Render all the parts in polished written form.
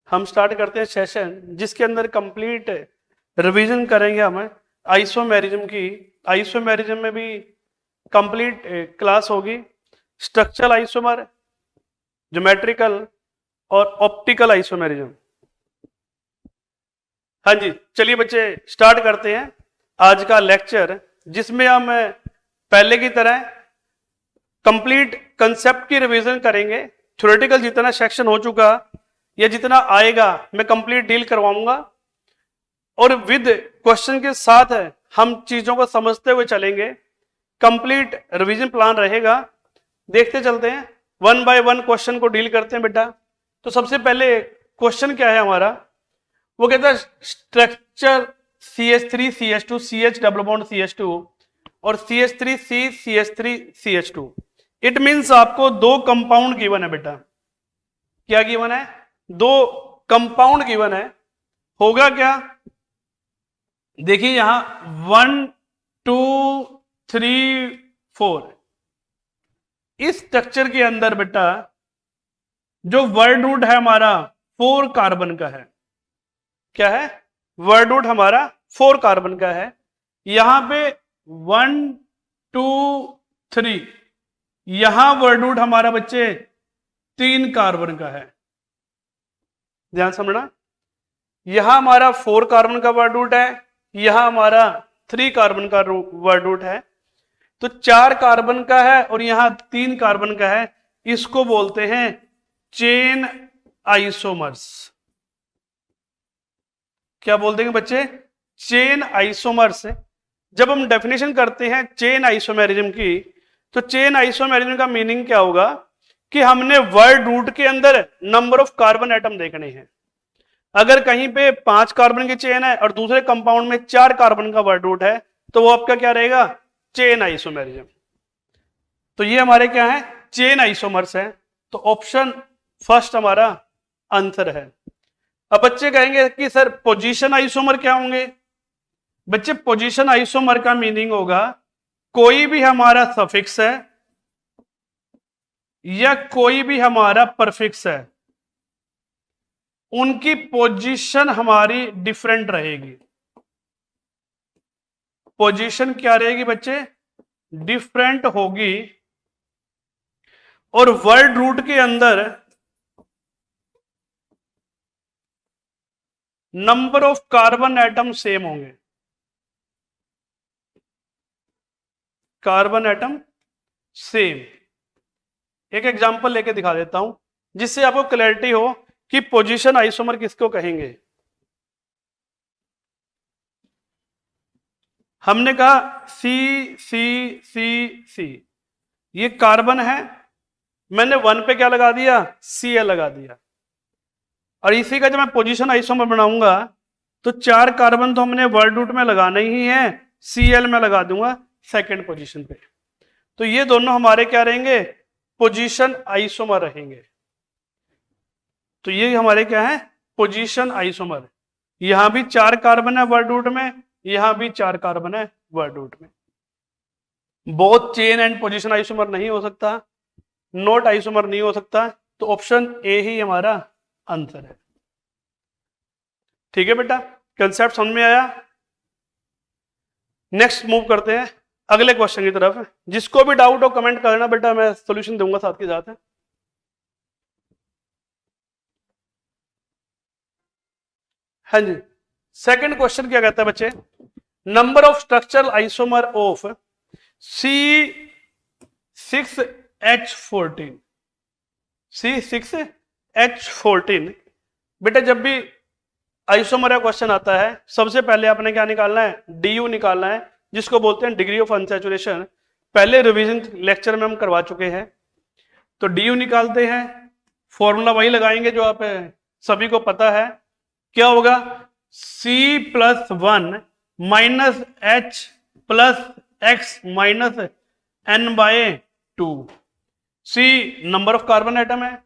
हम स्टार्ट करते हैं सेशन जिसके अंदर कंप्लीट रिवीजन करेंगे हम आइसोमेरिज्म की। आइसोमेरिज्म में भी कंप्लीट क्लास होगी, स्ट्रक्चरल आइसोमर, ज्योमेट्रिकल और ऑप्टिकल आइसोमेरिज्म। हाँ जी, चलिए बच्चे स्टार्ट करते हैं आज का लेक्चर, जिसमें हम पहले की तरह कंप्लीट कंसेप्ट की रिवीजन करेंगे। थ्योरेटिकल जितना सेक्शन हो चुका या जितना आएगा मैं कंप्लीट डील करवाऊंगा, और विद क्वेश्चन के साथ हम चीजों को समझते हुए चलेंगे। कंप्लीट रिवीजन प्लान रहेगा, देखते चलते हैं, वन बाय वन क्वेश्चन को डील करते हैं बेटा। तो सबसे पहले क्वेश्चन क्या है हमारा, वो कहता है structure CH3 CH2 CH double bond CH2 और CH3 CH3 CH2। It means आपको दो कंपाउंड गिवन है बेटा। क्या गिवन है? दो कंपाउंड गिवन है। होगा क्या, देखिए यहां 1 2 3 4, इस स्ट्रक्चर के अंदर बेटा जो वर्ड रूट है हमारा 4 कार्बन का है। क्या है? वर्ड रूट हमारा 4 कार्बन का है। यहां पे 1 2 3, यहां वर्ड रूट हमारा बच्चे 3 कार्बन का है। ध्यान समझना, यहां हमारा 4 कार्बन का वर्ड रूट है, यहां हमारा 3 कार्बन का वर्ड रूट है। तो 4 कार्बन का है और यहां 3 कार्बन का है। इसको बोलते हैं चेन आइसोमर्स। क्या बोलते हैं बच्चे? Chain isomers. जब हम डेफिनेशन करते हैं चेन आइसोमेरिज्म की, तो चेन आइसोमेरिज्म का मीनिंग क्या होगा कि हमने वर्ड रूट के अंदर नंबर ऑफ कार्बन एटम देखने हैं। अगर कहीं पे 5 कार्बन की चेन है और दूसरे कंपाउंड में 4 कार्बन का वर्ड रूट है, तो वो आपका क्या रहेगा? Chain isomerism. तो ये हमारे क्या है? चेन आइसोमर्स है। तो ऑप्शन फर्स्ट हमारा आंसर है। अब बच्चे कहेंगे कि सर पोजीशन आइसोमर क्या होंगे? बच्चे पोजीशन आइसोमर का मीनिंग होगा कोई भी हमारा सफिक्स है या कोई भी हमारा परफिक्स है, उनकी पोजीशन हमारी डिफरेंट रहेगी। पोजीशन क्या रहेगी बच्चे? डिफरेंट होगी। और वर्ड रूट के अंदर number of carbon atom same होंगे। Carbon atom same. एक एग्जांपल लेके दिखा देता हूं जिससे आपको क्लैरिटी हो कि पोजीशन आइसोमर किसको कहेंगे। हमने कहा सी सी सी सी, ये कार्बन है, मैंने 1 पे क्या लगा दिया? Cl लगा दिया। और इसी का जब मैं पोजीशन आइसोमर बनाऊंगा तो 4 कार्बन तो हमने वर्ड रूट में लगाना ही है, Cl में लगा दूंगा सेकंड पोजीशन पे। तो ये दोनों हमारे क्या रहेंगे? पोजीशन आइसोमर रहेंगे। तो ये हमारे क्या है? Position isomer. यहां भी 4 कार्बन है वर्ड रूट में, यहां भी 4 कार्बन है वर्ड रूट में। Both chain and position isomer नहीं हो सकता, नॉट आइसोमर नहीं हो सकता। तो ऑप्शन ए ही हमारा आंसर है। ठीक है बेटा, कंसेप्ट समझ में आया? नेक्स्ट मूव करते हैं अगले क्वेश्चन की तरफ। जिसको भी डाउट हो कमेंट करना बेटा, मैं सॉल्यूशन दूंगा साथ के साथ। हाँ जी, सेकंड क्वेश्चन क्या कहता है बच्चे? Number of structural isomer of C6H14। C6H14 बेटा, जब भी आइसोमर का क्वेश्चन आता है सबसे पहले आपने क्या निकालना है? DU निकालना है, जिसको बोलते हैं डिग्री ऑफ अनसैचुरेशन। पहले रिवीजन लेक्चर में हम करवा चुके हैं। तो DU निकालते हैं, फॉर्मूला वही लगाएंगे जो आप सभी को पता है। क्या होगा? C+1 minus H plus X minus N/2। C number of carbon atom है,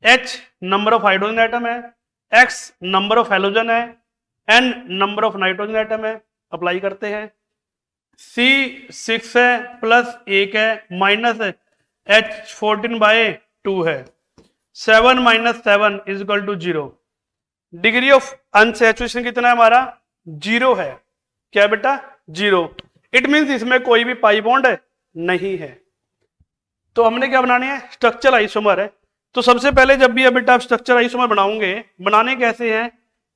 H number of hydrogen atom है, X नंबर ऑफ हेलोजन है, N number of nitrogen atom है। अप्लाई करते हैं। C6 है प्लस 1 है माइनस H14/2 है। 7 - 7 = 0। Degree of unsaturation कितना है हमारा, 0 है। क्या है बेटा, 0। इट मीन्स इसमें कोई भी पाई बॉन्ड नहीं है। तो हमने क्या बनाने हैं, स्ट्रक्चर आइसोमर है। तो सबसे पहले जब भी बेटा आप स्ट्रक्चर आइसोमर बनाओगे, बनाने कैसे हैं,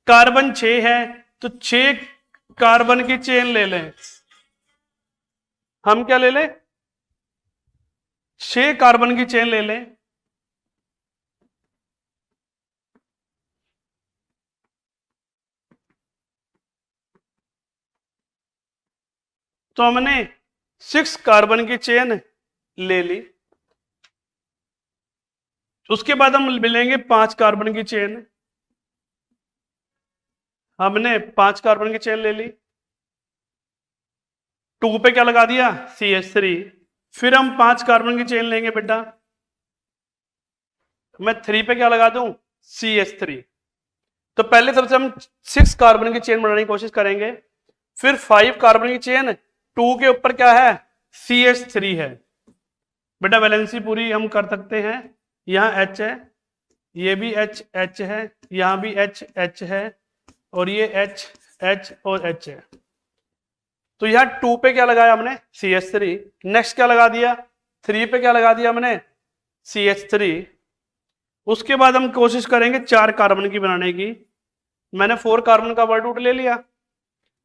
कार्बन 6 है तो 6 कार्बन की चेन ले लें। हम क्या ले लें, 6 कार्बन की चेन ले लें। तो हमने 6 कार्बन की चेन ले ली। उसके बाद हम मिलेंगे 5 कार्बन की चेन। हमने 5 कार्बन की चेन ले ली, 2 पे क्या लगा दिया, CH3। फिर हम 5 कार्बन की चेन लेंगे बेटा, मैं 3 पे क्या लगा दूं, CH3। तो पहले सबसे हम 6 कार्बन की चेन बनाने की कोशिश करेंगे, फिर 5 कार्बन की चेन, 2 के ऊपर क्या है, CH3 है। बेटा वैलेंसी पूरी हम कर सकते हैं, यहां H है, ये भी H है, यहां भी H है, और ये H और H है। तो यहां 2 पे क्या लगाया हमने, CH3। नेक्स्ट क्या लगा दिया, 3 पे क्या लगा दिया हमने, CH3। उसके बाद हम कोशिश करेंगे 4 कार्बन की बनाने की। मैंने 4 कार्बन का वर्ड रूट ले लिया,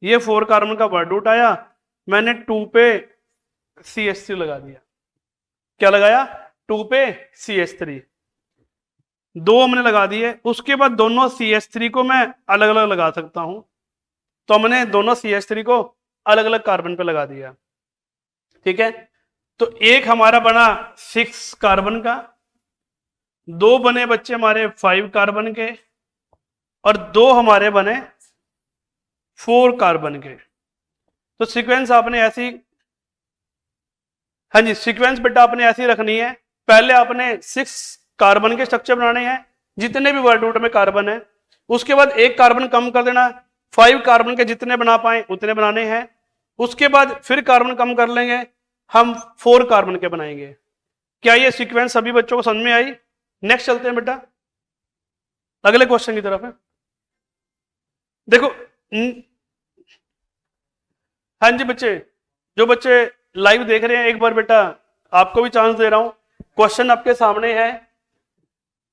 ये 4 कार्बन का वर्ड रूट आया, मैंने 2 पे CH3 लगा दिया। क्या लगाया, 2 पे CH3, 2 हमने लगा दिए। उसके बाद दोनों CH3 को मैं अलग अलग लगा सकता हूं, तो हमने दोनों CH3 को अलग अलग कार्बन पे लगा दिया। ठीक है, तो एक हमारा बना 6 कार्बन का, 2 बने बच्चे हमारे 5 कार्बन के, और 2 हमारे बने 4 कार्बन के। तो सीक्वेंस आपने ऐसी, हाँ जी, सीक्वेंस बेटा आपने ऐसी रखनी है। पहले आपने 6 कार्बन के स्ट्रक्चर बनाने हैं, जितने भी वर्ड रूट में कार्बन है। उसके बाद एक कार्बन कम कर देना, 5 कार्बन के जितने बना पाए उतने बनाने हैं। उसके बाद फिर कार्बन कम कर लेंगे, हम 4 कार्बन के बनाएंगे। क्या ये सीक्वेंस सभी बच्चों को समझ में आई? नेक्स्ट चलते हैं बेटा अगले क्वेश्चन की तरफ है। देखो हाँ जी बच्चे, जो बच्चे लाइव देख रहे हैं, एक बार बेटा आपको भी चांस दे रहा हूं। क्वेश्चन आपके सामने है,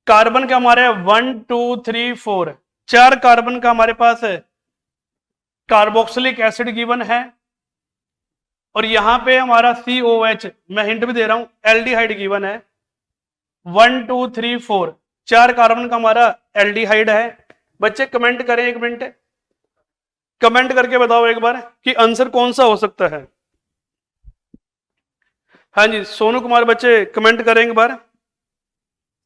कार्बन का हमारे 1 2 3 4 4 कार्बन का हमारे पास है कार्बोक्सिलिक एसिड गिवन है, और यहां पे हमारा COH, मैं हिंट भी दे रहा हूं, एल्डिहाइड गिवन है। 1 2 3 4 4 कार्बन का हमारा एल्डिहाइड है। बच्चे कमेंट करें, 1 मिनट कमेंट करके बताओ एक बार कि आंसर कौन सा हो सकता है। हाँ जी, सोनू कुमार बच्चे कमेंट करें एक बार,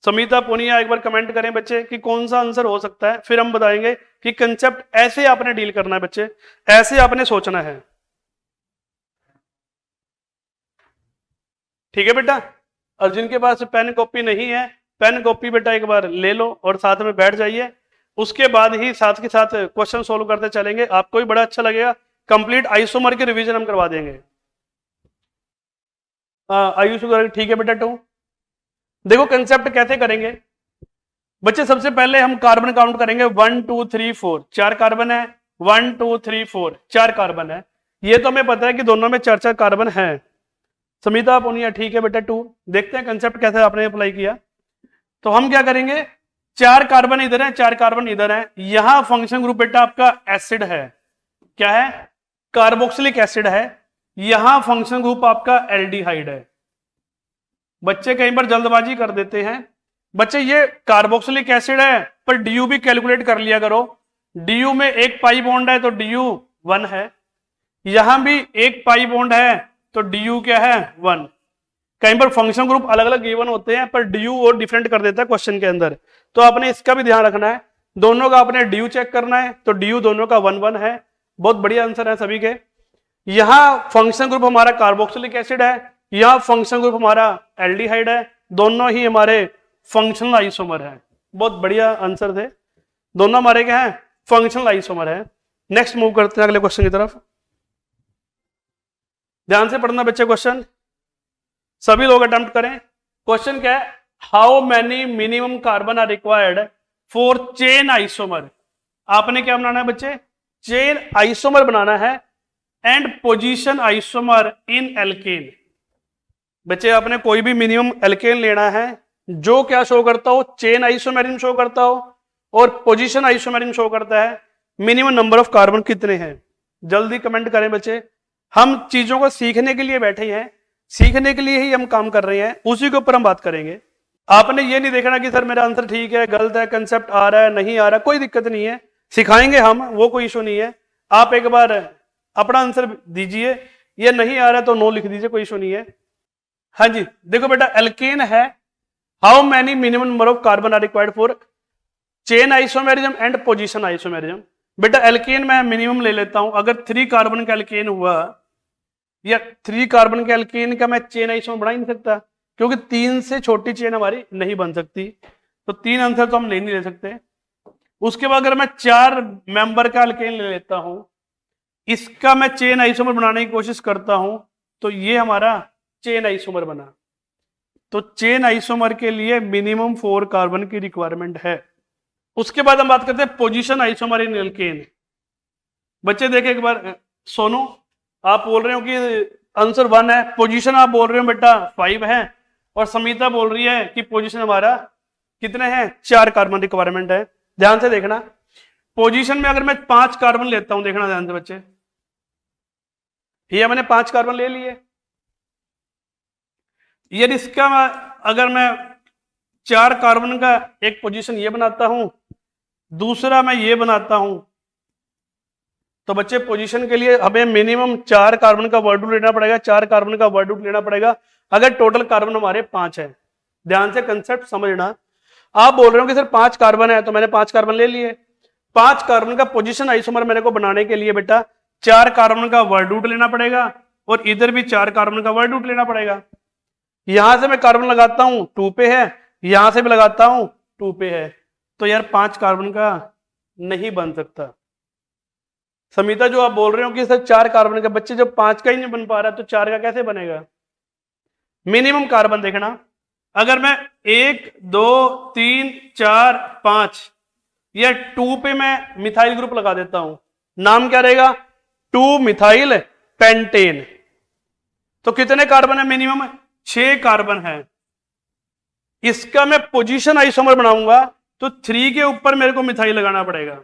समीता पुनिया एक बार कमेंट करें बच्चे कि कौन सा आंसर हो सकता है। फिर हम बताएंगे कि कंसेप्ट ऐसे आपने डील करना है बच्चे, ऐसे आपने सोचना है। ठीक है बेटा, और जिनके पास पेन कॉपी नहीं है, पेन कॉपी बेटा एक बार ले लो और साथ में बैठ जाइए। उसके बाद ही साथ के साथ क्वेश्चन सोल्व करते चलेंगे, आपको भी बड़ा अच्छा लगेगा। कंप्लीट आइसोमर के रिवीजन हम करवा देंगे। आयुष ठीक है बेटा। 2 देखो कंसेप्ट कैसे करेंगे बच्चे, सबसे पहले हम कार्बन काउंट करेंगे 1 2 3 4 4 कार्बन है, 1 2 3 4 4 कार्बन है। ये तो हमें पता है कि दोनों में 4 4 कार्बन है। समिता पुनिया ठीक है बेटा। 2 देखते हैं कंसेप्ट कैसे आपने अप्लाई किया। तो हम क्या करेंगे, 4 कार्बन इधर है, 4 कार्बन इधर है। यहां फंक्शन ग्रुप बेटा आपका एसिड है, क्या है, कार्बोक्सिलिक एसिड है। यहां फंक्शन ग्रुप आपका एल्डिहाइड है। बच्चे कई बार जल्दबाजी कर देते हैं। बच्चे ये कार्बोक्सिलिक एसिड है, पर डीयू भी कैलकुलेट कर लिया करो। डीयू में एक पाई बॉन्ड है तो डीयू 1 है, यहां भी एक पाई बॉन्ड है तो डीयू क्या है, 1। कई बार फंक्शन ग्रुप अलग अलग गिवन होते हैं, पर डीयू और डिफरेंट कर देता है क्वेश्चन के अंदर। तो आपने इसका भी ध्यान रखना है, दोनों का आपने डीयू चेक करना है। तो डीयू दोनों का 1 1 है। बहुत बढ़िया आंसर है सभी के। यहां फंक्शन ग्रुप हमारा कार्बोक्सिलिक एसिड है, यहां फंक्शन ग्रुप हमारा एल्डिहाइड है। दोनों ही हमारे फंक्शनल आइसोमर है। बहुत बढ़िया आंसर थे, दोनों हमारे क्या है, फंक्शनल आइसोमर है। नेक्स्ट मूव करते हैं अगले क्वेश्चन की तरफ। ध्यान से पढ़ना बच्चे, क्वेश्चन सभी लोग अटेम्प्ट करें। क्वेश्चन क्या है, how many minimum carbon are required for chain isomer. आपने क्या बनाना है बच्चे, चेन आइसोमर बनाना है and position isomer in alkane. बच्चे आपने कोई भी मिनिमम एल्केन लेना है जो क्या शो करता हो, चेन आइसोमेरिज्म शो करता हो और पोजीशन आइसोमेरिज्म शो करता है मिनिमम नंबर ऑफ कार्बन कितने हैं। जल्दी कमेंट करें बच्चे, हम चीजों को सीखने के लिए बैठे हैं, सीखने के लिए ही हम काम कर रहे हैं, उसी के ऊपर हम बात करेंगे। आपने ये नहीं देखना कि सर मेरा आंसर ठीक है गलत है, कंसेप्ट आ रहा है नहीं आ रहा, कोई दिक्कत नहीं है, सिखाएंगे हम, वो कोई इशू नहीं है। आप एक बार अपना आंसर दीजिए, ये नहीं आ रहा तो नो लिख दीजिए, कोई इशू नहीं है। हाँ जी देखो बेटा, एल्केन है, how many minimum number of carbon are required for chain isomerism and position isomerism. बेटा एल्केन मैं मिनिमम ले लेता हूं, अगर 3 कार्बन का एल्केन हुआ या 3 कार्बन के एल्केन का मैं चेन आइसोमर बना ही नहीं सकता, क्योंकि 3 से छोटी चेन हमारी नहीं बन सकती, तो 3 आंसर तो हम नहीं ले सकते। उसके बाद अगर मैं 4 मेंबर का एल्केन ले लेता हूं, इसका मैं चेन आइसोमर बनाने की कोशिश करता हूं, तो ये हमारा चेन आइसोमर बना। तो चेन आइसोमर के लिए मिनिमम 4 कार्बन की रिक्वायरमेंट है। उसके बाद हम बात करते हैं पोजीशन आइसोमर इन एल्केन। बच्चे देखे एक बार, सोनू आप बोल रहे हो कि आंसर 1 है, पोजीशन आप बोल रहे हो बेटा 5 है, और समीता बोल रही है कि पोजीशन हमारा कितने हैं, 4 कार्बन रिक्वायरमेंट है। ध्यान से देखना, पोजीशन में अगर मैं 5 कार्बन लेता हूं, देखना ध्यान से बच्चे, ये मैंने 5 कार्बन ले लिए, ये इसका अगर मैं 4 कार्बन का एक पोजीशन ये बनाता हूं, दूसरा मैं ये बनाता हूं, तो बच्चे पोजीशन के लिए हमें मिनिमम 4 कार्बन का वर्ड रूट लेना पड़ेगा, 4 कार्बन का वर्ड रूट लेना पड़ेगा, अगर टोटल कार्बन हमारे 5 है। ध्यान से कंसेप्ट समझना, आप बोल रहे हो कि सर 5 कार्बन है, तो मैंने 5 कार्बन ले लिए, 5 कार्बन का पोजीशन आइसोमर मेरे को बनाने के लिए बेटा 4 कार्बन का वर्ड रूट लेना पड़ेगा, और इधर भी 4 कार्बन का वर्ड रूट लेना पड़ेगा। यहां से मैं कार्बन लगाता हूं 2 पे है, यहां से भी लगाता हूं 2 पे है, तो यार 5 कार्बन का नहीं बन सकता। समीता जो आप बोल रहे हो कि सर 4 कार्बन का, बच्चे जब 5 का ही नहीं बन पा रहा तो 4 का कैसे बनेगा। मिनिमम कार्बन देखना, अगर मैं 1 2 3 4 5 या 2 पे मैं मिथाइल ग्रुप लगा देता हूं, नाम क्या रहेगा, 2 मिथाइल पेंटेन, तो कितने कार्बन है मिनिमम, 6 कार्बन है। इसका मैं पोजीशन आइसोमर बनाऊंगा तो 3 के ऊपर मेरे को मिथाइल लगाना पड़ेगा,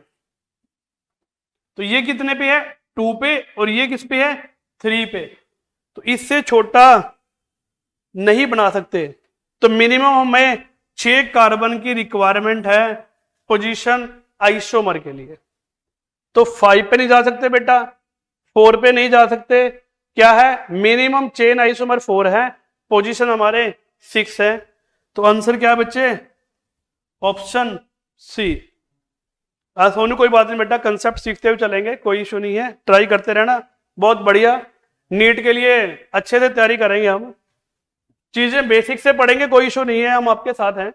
तो ये कितने पे है, 2 पे, और ये किस पे है, 3 पे, तो इससे छोटा नहीं बना सकते। तो मिनिमम हमें 6 कार्बन की रिक्वायरमेंट है पोजीशन आइसोमर के लिए। तो 5 पे नहीं जा सकते बेटा, 4 पे नहीं जा सकते, क्या है, मिनिमम चेन आइसोमर 4 है, पोजीशन हमारे 6 है, तो आंसर क्या है बच्चे, ऑप्शन सी। सोनू कोई बात नहीं बेटा, कंसेप्ट सीखते हुए चलेंगे, कोई इशू नहीं है, ट्राई करते रहना, बहुत बढ़िया। नीट के लिए अच्छे से तैयारी करेंगे हम, चीजें बेसिक से पढ़ेंगे, कोई इशू नहीं है, हम आपके साथ हैं।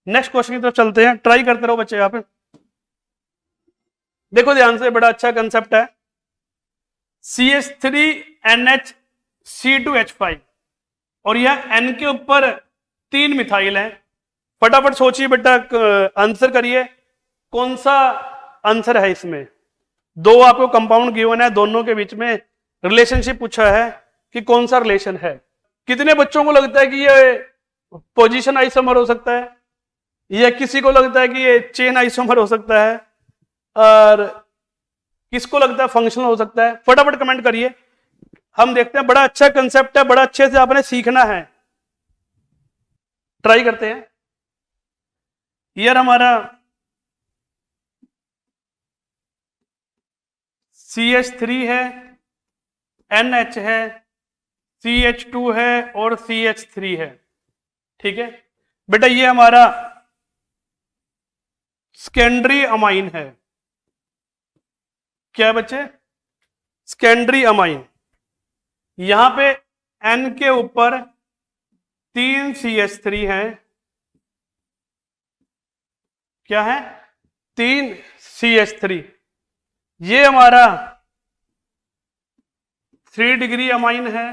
नेक्स्ट क्वेश्चन की तरफ चलते हैं, ट्राई करते रहो बच्चे। यहाँ पे देखो ध्यान से, बड़ा अच्छा कंसेप्ट है, CH3NH, और यह N के ऊपर 3 मिथाइल है। फटाफट सोचिए बेटा, आंसर करिए, कौन सा आंसर है इसमें। 2 आपको कंपाउंड गिवन है, दोनों के बीच में रिलेशनशिप पूछा है कि कौन सा रिलेशन है। कितने बच्चों को लगता है कि ये पोजीशन आइसोमर हो सकता है, या किसी को लगता है कि ये चेन आइसोमर हो सकता है, और किसको लगता है फंक्शनल हो सकता है। फटाफट कमेंट करिए, हम देखते हैं। बड़ा अच्छा कंसेप्ट है, बड़ा अच्छे से आपने सीखना है, ट्राई करते हैं। ईयर हमारा CH3 है, NH है, CH2 है और CH3 है, ठीक है बेटा। ये हमारा सेकेंडरी अमाइन है, क्या बच्चे, सेकेंडरी अमाइन। यहां पे N के ऊपर 3 CH3 है, क्या है, 3 CH3। ये हमारा 3 डिग्री अमाइन है,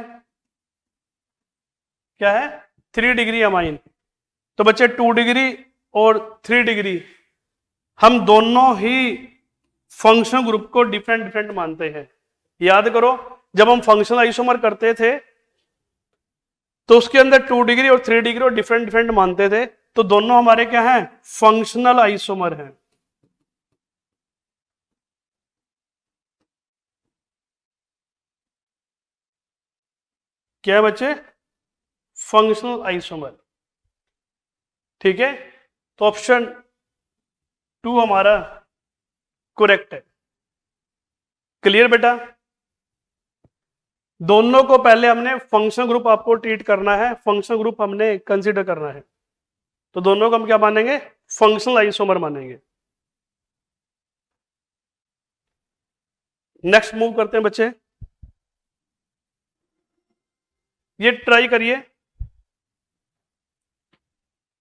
क्या है, 3 डिग्री अमाइन। तो बच्चे 2 डिग्री और 3 डिग्री हम दोनों ही फंक्शनल ग्रुप को डिफरेंट डिफरेंट मानते हैं। याद करो, जब हम फंक्शनल आइसोमर करते थे तो उसके अंदर 2 डिग्री और 3 डिग्री और डिफरेंट डिफरेंट मानते थे, तो दोनों हमारे क्या हैं, फंक्शनल आइसोमर हैं। क्या है बच्चे, फंक्शनल आइसोमर। ठीक है, तो ऑप्शन 2 हमारा करेक्ट है। क्लियर बेटा, दोनों को पहले हमने फंक्शनल ग्रुप आपको ट्रीट करना है, फंक्शनल ग्रुप हमने कंसीडर करना है, तो दोनों को हम क्या मानेंगे, फंक्शनल आइसोमर मानेंगे। नेक्स्ट मूव करते हैं बच्चे, ये ट्राई करिए।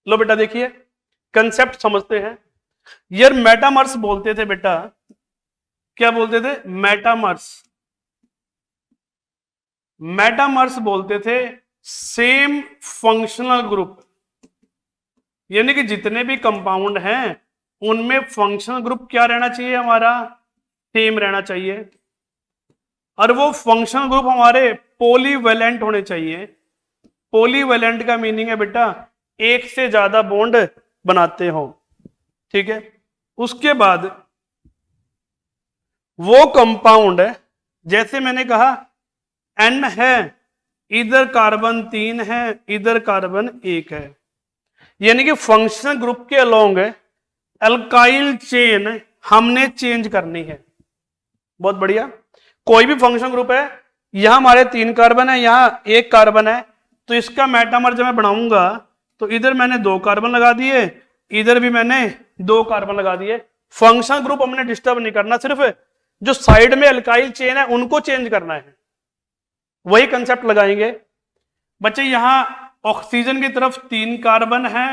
लो बेटा देखिए, कंसेप्ट समझते हैं। यार मेटामर्स बोलते थे बेटा, क्या बोलते थे, मेटामर्स। मेटामर्स बोलते थे सेम फंक्शनल ग्रुप, यानी कि जितने भी कंपाउंड हैं उनमें फंक्शनल ग्रुप क्या रहना चाहिए, हमारा सेम रहना चाहिए, और वो फंक्शनल ग्रुप हमारे पॉलीवैलेंट होने चाहिए। पॉलीवैलेंट का मीनिंग है बेटा एक से ज्यादा बॉन्ड बनाते हो। ठीक है, उसके बाद वो कंपाउंड, जैसे मैंने कहा N है, इधर कार्बन 3 है, इधर कार्बन 1 है, यानी कि फंक्शनल ग्रुप के अलोंग अल्काइल चेन हमने चेंज करनी है। बहुत बढ़िया, कोई भी फंक्शनल ग्रुप है, यहां हमारे 3 कार्बन है, यहां 1 कार्बन है, तो इसका मेटामर जब मैं बनाऊंगा तो इधर मैंने 2 कार्बन लगा दिए, इधर भी मैंने 2 कार्बन लगा दिए। फंक्शनल ग्रुप हमने डिस्टर्ब नहीं करना, सिर्फ जो साइड में अल्काइल चेन है उनको चेंज करना है, वही कंसेप्ट लगाएंगे। बच्चे यहां ऑक्सीजन की तरफ 3 कार्बन है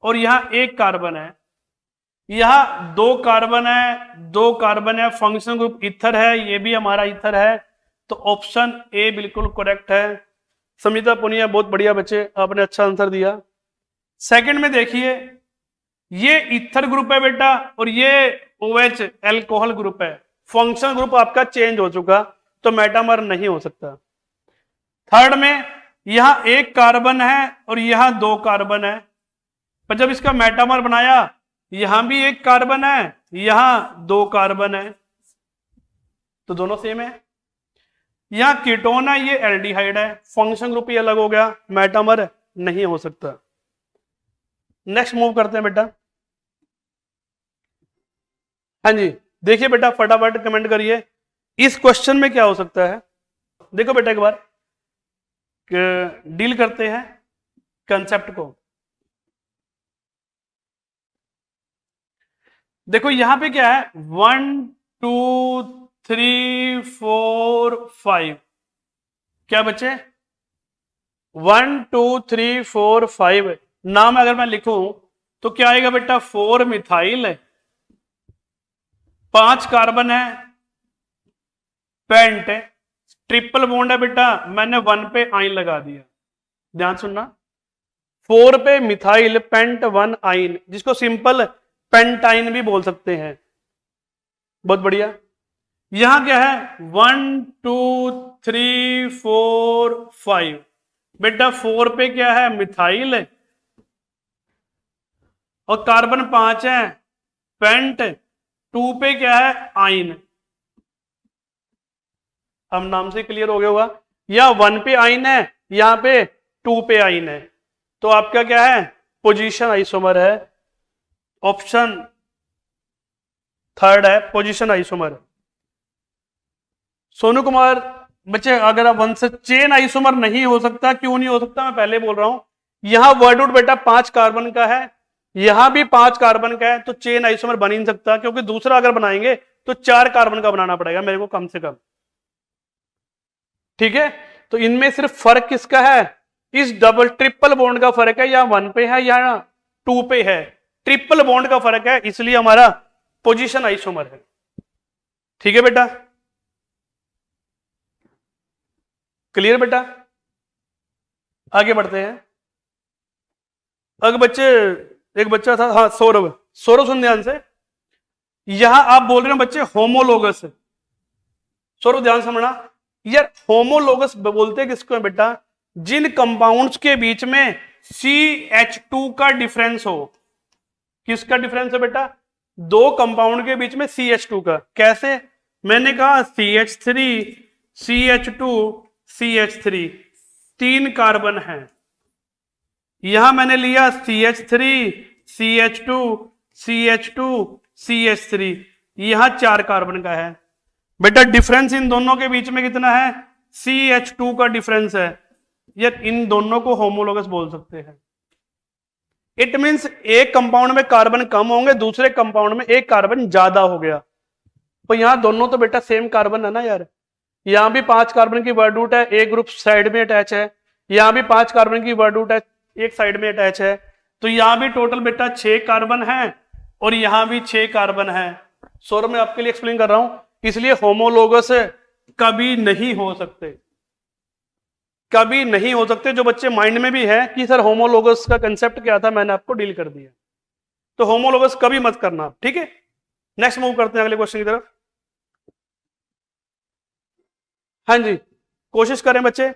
और यहां 1 कार्बन है, यहां 2 कार्बन है, 2 कार्बन है, फंक्शनल ग्रुप ईथर है, ये भी हमारा ईथर है, तो ऑप्शन ए बिल्कुल करेक्ट है। समिता पुनिया बहुत बढ़िया बच्चे, आपने अच्छा आंसर दिया। सेकंड में देखिए, ये ईथर ग्रुप है बेटा और ये OH एल्कोहल ग्रुप है, फंक्शनल ग्रुप आपका चेंज हो चुका, तो मेटामर नहीं हो सकता। थर्ड में यहां 1 कार्बन है और यहां 2 कार्बन है, पर जब इसका मेटामर बनाया यहां भी 1 कार्बन है, यहां 2 कार्बन है, तो दोनों सेम है। यहां कीटोन है, ये एल्डिहाइड है, फंक्शन ग्रुप ही अलग हो गया, मेटामर नहीं हो सकता। नेक्स्ट मूव करते हैं बेटा। हाँ जी, देखिए बेटा फटाफट कमेंट करिए, इस क्वेश्चन में क्या हो सकता है। देखो बेटा एक बार डील करते हैं कंसेप्ट को। देखो यहां पे क्या है, 1 2 3 4 5, क्या बच्चे 1 2 3 4 5, नाम अगर मैं लिखूं तो क्या आएगा बेटा, 4 मिथाइल है, 5 कार्बन है, पेंट है, ट्रिपल बॉन्ड है बेटा, मैंने 1 पे आइन लगा दिया। ध्यान सुनना, 4 पे मिथाइल पेंट 1 आइन, जिसको सिंपल पेंटाइन भी बोल सकते हैं। बहुत बढ़िया, यहां क्या है 1 2 3 4 5, बेटा 4 पे क्या है, मिथाइल है, और कार्बन 5 है, पेंट, 2 पे क्या है, आइन। अब नाम से क्लियर हो गया होगा, या 1 पे आइन है, यहां पे 2 पे आइन है, तो आपका क्या है, पोजीशन आइसोमर है। ऑप्शन थर्ड है पोजीशन आइसोमर। सोनू कुमार बच्चे, अगर आप 1 से चेन आइसोमर नहीं हो सकता, क्यों नहीं हो सकता, मैं पहले बोल रहा हूं, यहां वर्डवुड बेटा 5 कार्बन का है, यहां भी 5 कार्बन का है, तो चेन आइसोमर बन ही नहीं सकता, क्योंकि दूसरा अगर बनाएंगे तो 4 कार्बन का बनाना पड़ेगा मेरे को कम से कम। ठीक है, तो इनमें सिर्फ फर्क किसका है, इस डबल ट्रिपल बॉन्ड का फर्क है, या 1 पे है या 2 पे है, ट्रिपल बॉन्ड का फर्क है, इसलिए हमारा पोजीशन आइसोमर है। ठीक है बेटा, क्लियर बेटा, आगे बढ़ते हैं। अगर बच्चे, एक बच्चा था, हाँ सौरभ, सौरभ सुन ध्यान से, यहां आप बोल रहे हो बच्चे होमोलोगस, सौरभ ध्यान समझना, यार होमोलोगस बोलते हैं किसको है बेटा, जिन कंपाउंड्स के बीच में CH2 का डिफरेंस हो। किसका डिफरेंस है बेटा, दो कंपाउंड के बीच में CH2 का। कैसे, मैंने कहा CH3 CH2 CH3 तीन कार्बन है, यहां मैंने लिया CH3 CH2 CH2 CH3, यहां चार कार्बन का है बेटा। डिफरेंस इन दोनों के बीच में कितना है, CH2 का डिफरेंस है, यार इन दोनों को होमोलोगस बोल सकते हैं। इट मींस एक कंपाउंड में कार्बन कम होंगे, दूसरे कंपाउंड में एक कार्बन ज्यादा हो गया। तो यहां दोनों तो बेटा सेम कार्बन है ना यार, यहां भी 5 कार्बन की वर्ड रूट है, एक ग्रुप साइड में अटैच है, यहां भी 5 कार्बन की वर्ड रूट है, एक साइड में अटैच है, तो यहां भी टोटल बेटा 6 कार्बन है और यहां भी 6 कार्बन है। सौरभ मैं आपके लिए एक्सप्लेन कर रहा हूं, इसलिए होमोलोगस कभी नहीं हो सकते, कभी नहीं हो सकते। जो बच्चे माइंड में भी है कि सर होमोलोगस का कंसेप्ट क्या था, मैंने आपको डील कर दिया, तो होमोलोगस कभी मत करना, ठीक है। नेक्स्ट मूव करते हैं अगले क्वेश्चन की तरफ। हाँ जी, कोशिश करें बच्चे।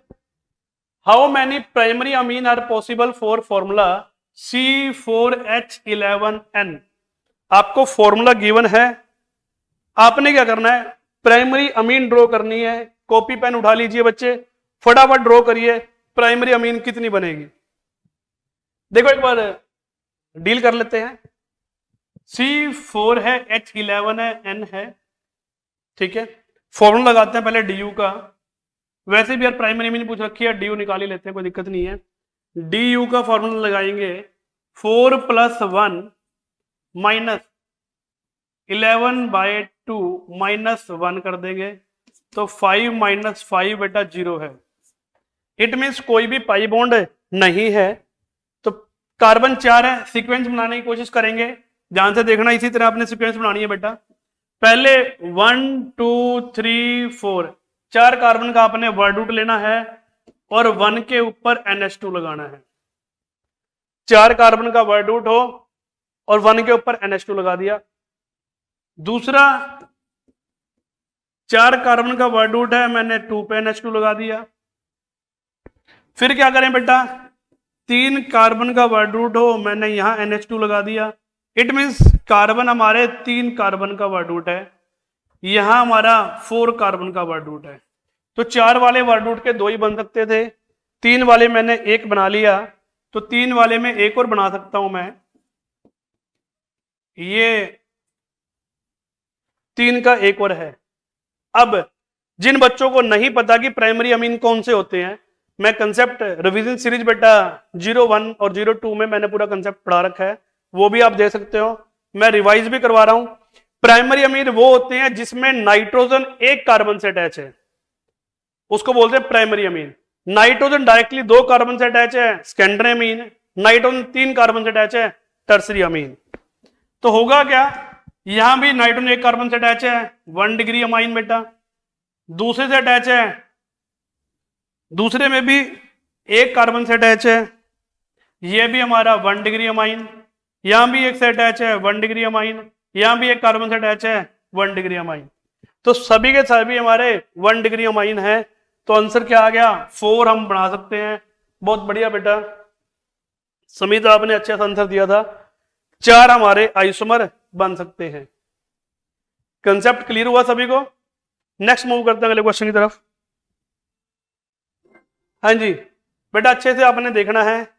How many primary amine are possible for formula C4H11N। आपको फॉर्मूला गिवन है, आपने क्या करना है, प्राइमरी अमीन ड्रॉ करनी है। कॉपी पेन उठा लीजिए बच्चे, फटाफट ड्रॉ करिए, प्राइमरी अमीन कितनी बनेगी। देखो एक बार डील कर लेते हैं। C4 है, H11 है, N है, ठीक है। फॉर्मूला लगाते हैं पहले DU का, वैसे भी यार प्राइमरी अमीन पूछ रखी है, DU निकाल ही लेते हैं, कोई दिक्कत नहीं है। DU का फॉर्मूला लगाएंगे 4 + 1 माइनस 11/2 -1 कर देंगे, तो 5 - 5 बेटा 0 है। इट मीन्स कोई भी पाई बॉन्ड नहीं है, तो कार्बन 4 है। सीक्वेंस बनाने की कोशिश करेंगे, ध्यान से देखना, इसी तरह आपने सीक्वेंस बनानी है बेटा। पहले 1 2 3 4 4 कार्बन का आपने वर्ड रूट लेना है और 1 के ऊपर NH2 लगाना है। 4 कार्बन का वर्ड रूट हो और 1 के ऊपर NH2 लगा दिया। दूसरा 4 कार्बन का वर्ड रूट है, मैंने 2 पे NH2 लगा दिया। फिर क्या करें बेटा, 3 कार्बन का वर्ड रूट हो, मैंने यहां NH2 लगा दिया। इट मीन्स कार्बन हमारे 3 कार्बन का वर्ड रूट है, यहां हमारा 4 कार्बन का वर्ड रूट है। तो 4 वाले वर्ड रूट के 2 ही बन सकते थे, 3 वाले मैंने एक बना लिया, तो 3 वाले में एक और बना सकता हूं मैं, ये 3 का एक और है। अब जिन बच्चों को नहीं पता कि प्राइमरी अमीन कौन से होते हैं, मैं कंसेप्ट रिवीजन सीरीज बेटा 01 और 02 में मैंने पूरा कंसेप्ट पढ़ा रखा है, वो भी आप दे सकते हो, मैं रिवाइज भी करवा रहा हूं। प्राइमरी अमीन वो होते हैं जिसमें नाइट्रोजन एक कार्बन से अटैच है, उसको बोलते हैं primary amine. Nitrogen directly 2 carbon से अटैच है, सेकेंडरी अमीन। नाइट्रोजन 3 कार्बन से अटैच है, टर्सरी अमीन। तो होगा क्या, यहां भी नाइट्रोजन 1 कार्बन से अटैच है, 1 डिग्री अमाइन बेटा। दूसरे से अटैच है, दूसरे में भी 1 कार्बन से अटैच है, यह भी हमारा 1 डिग्री अमाइन। यहां भी एक से अटैच है, 1 डिग्री अमाइन। यहां भी 1 कार्बन से अटैच है, 1 डिग्री अमाइन। तो सभी के सभी हमारे 1 डिग्री अमाइन है, तो आंसर क्या आ गया, 4 हम बना सकते हैं। बहुत बढ़िया बेटा समित, आपने अच्छा आंसर दिया था। 4 हमारे आइसोमर बन सकते हैं। कंसेप्ट क्लियर हुआ सभी को। नेक्स्ट मूव करते हैं अगले क्वेश्चन की तरफ। हाँ जी बेटा, अच्छे से आपने देखना है,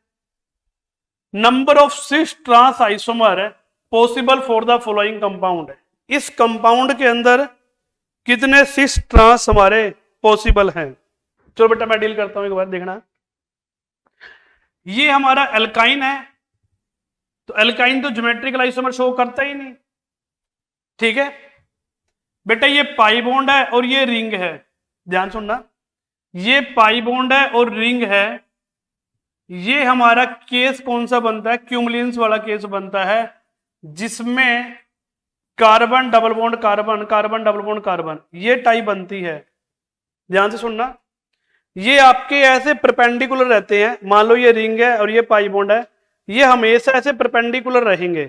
number of cis trans isomer possible for the following compound. इस कंपाउंड के अंदर कितने सिस ट्रांस हमारे पॉसिबल हैं। चलो बेटा मैं डील करता हूं, एक बार देखना। ये हमारा एल्काइन है, तो एल्काइन तो ज्योमेट्रिकल आइसोमर शो करता ही नहीं, ठीक है बेटा। ये पाई बॉन्ड है और ये रिंग है, ध्यान सुनना, ये पाई बॉन्ड है और रिंग है। ये हमारा केस कौन सा बनता है, क्यूमुलेंस वाला केस बनता है, जिसमें carbon double bond carbon, carbon double bond carbon, ये टाइप बनती है। ध्यान से सुनना, ये आपके ऐसे परपेंडिकुलर रहते हैं। मान लो ये रिंग है और ये पाई बॉन्ड है, ये हमेशा ऐसे परपेंडिकुलर रहेंगे।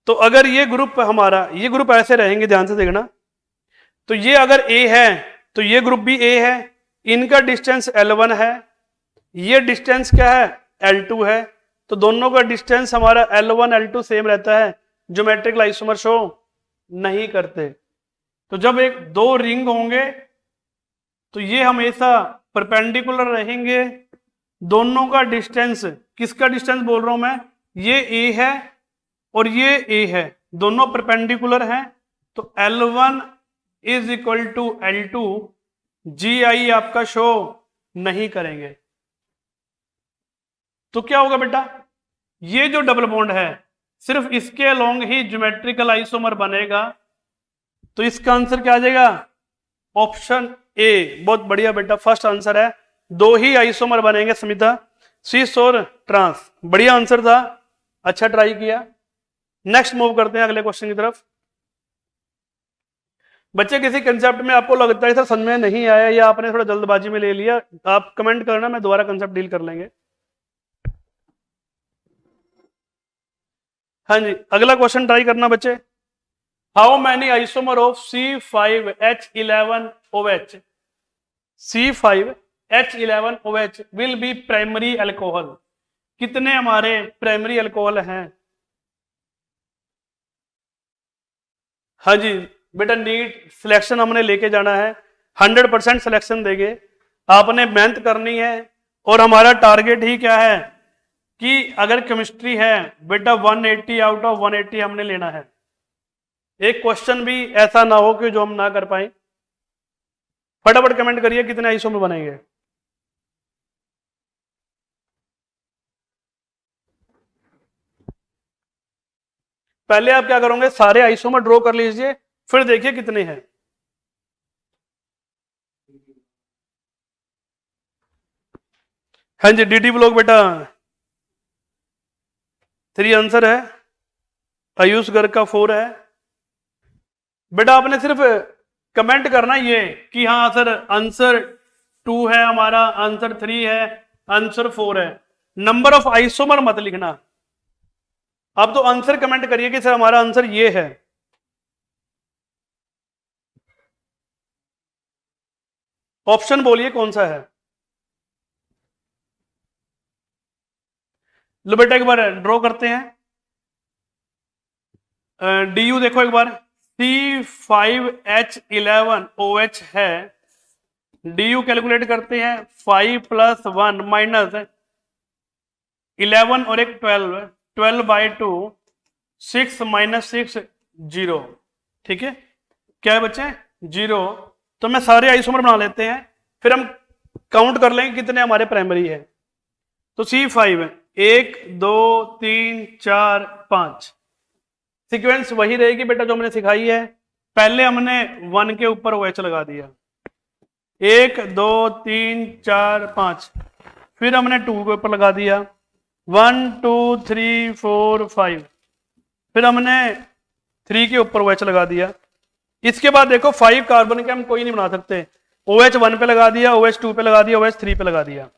तो अगर ये ग्रुप हमारा, ये ग्रुप ऐसे रहेंगे, ध्यान से देखना, तो ये अगर ए है तो ये ग्रुप भी ए है, इनका डिस्टेंस L1 है, ये डिस्टेंस क्या है L2 है, तो दोनों का डिस्टेंस हमारा L1 L2 सेम रहता है, ज्योमेट्रिकल आइसोमर शो नहीं करते। तो जब एक दो रिंग होंगे तो ये हमेशा परपेंडिकुलर रहेंगे, दोनों का डिस्टेंस, किसका डिस्टेंस बोल रहा हूं मैं, ये ए है और ये ए है, दोनों परपेंडिकुलर हैं, तो L1 is equal to L2, GI आपका शो नहीं करेंगे। तो क्या होगा बेटा, ये जो डबल बॉन्ड है सिर्फ इसके अलोंग ही ज्योमेट्रिकल आइसोमर बनेगा, तो इसका आंसर क्या आ जाएगा, ऑप्शन ए। बहुत बढ़िया बेटा, फर्स्ट आंसर है, दो ही आइसोमर बनेंगे स्मिता, सिस और ट्रांस। बढ़िया आंसर था, अच्छा ट्राई किया। नेक्स्ट मूव करते हैं अगले क्वेश्चन की तरफ। बच्चे किसी कंसेप्ट में आपको लगता है सर समझ में नहीं आया या आपने थोड़ा जल्दबाजी में ले लिया, आप कमेंट करना, मैं दोबारा कंसेप्ट डील कर लेंगे। हाँ जी, अगला क्वेश्चन ट्राई करना बच्चे। How many isomer of C5H11OH C5H11OH will be primary alcohol, कितने हमारे प्राइमरी अल्कोहल हैं। हाँ जी बेटा, नीट सिलेक्शन हमने लेके जाना है, 100% सिलेक्शन देंगे, आपने मेहनत करनी है, और हमारा टारगेट ही क्या है कि अगर केमिस्ट्री है बेटा 180 आउट ऑफ 180 हमने लेना है। एक क्वेश्चन भी ऐसा ना हो कि जो हम ना कर पाए। फटाफट कमेंट करिए कितने आइसोमर बनेंगे। पहले आप क्या करोगे, सारे आइसोमर ड्रॉ कर लीजिए, फिर देखिए कितने हैं। हाँ जी, डीडी ब्लॉक बेटा 3 आंसर है, आयुष गर्ग का 4 है। बेटा आपने सिर्फ कमेंट करना ये कि हाँ सर आंसर 2 है हमारा, आंसर 3 है, आंसर 4 है, नंबर ऑफ आइसोमर मत लिखना। आप तो आंसर कमेंट करिए कि सर हमारा आंसर ये है। ऑप्शन बोलिए कौन सा है। लो बेटा एक बार ड्रॉ करते हैं। DU देखो एक बार, C5H11OH है, DU कैलकुलेट करते हैं, 5 + 1 - 11 और एक 12, 12/2, 6 - 6 0, ठीक है, क्या है बच्चे 0। तो मैं सारे आइसोमर बना लेते हैं, फिर हम काउंट कर लेंगे कितने हमारे प्राइमरी है। तो C5 1 2 3 4 5, सीक्वेंस वही रहेगी बेटा जो हमने सिखाई है। पहले हमने 1 के ऊपर OH लगा दिया, 1 2 3 4 5, फिर हमने 2 के ऊपर लगा दिया, 1 2 3 4 5, फिर हमने 3 के ऊपर OH लगा दिया। इसके बाद देखो 5 कार्बन के हम कोई नहीं बना सकते, OH 1 पे लगा दिया, OH 2 पे लगा दिया, OH 3 पे लगा दिया।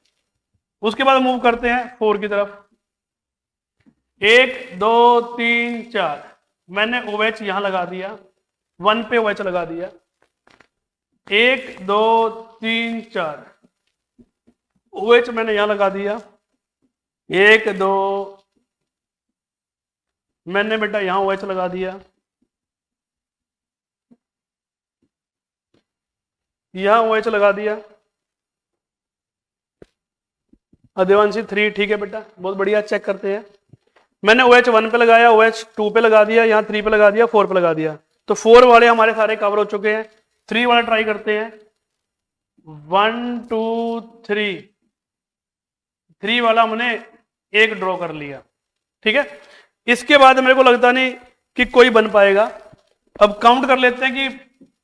उसके बाद मूव करते हैं 4 की तरफ, 1 2 3 4, मैंने OH यहां लगा दिया, 1 पे OH लगा दिया, 1 2 3 4, OH मैंने यहां लगा दिया, 1 2, मैंने बेटा यहां OH लगा दिया, यहां OH लगा दिया। देवांशी 3, ठीक है बेटा, बहुत बढ़िया, चेक करते हैं। मैंने OH 1 पे लगाया, OH 2 पे लगा दिया, यहाँ 3 पे लगा दिया, 4 पे लगा दिया, तो 4 वाले हमारे सारे कवर हो चुके हैं। 3 वाला ट्राई करते हैं, 1 2 3, 3 वाला हमने एक ड्रॉ कर लिया, ठीक है। इसके बाद मेरे को लगता नहीं कि कोई बन पाएगा। अब काउंट कर लेते हैं कि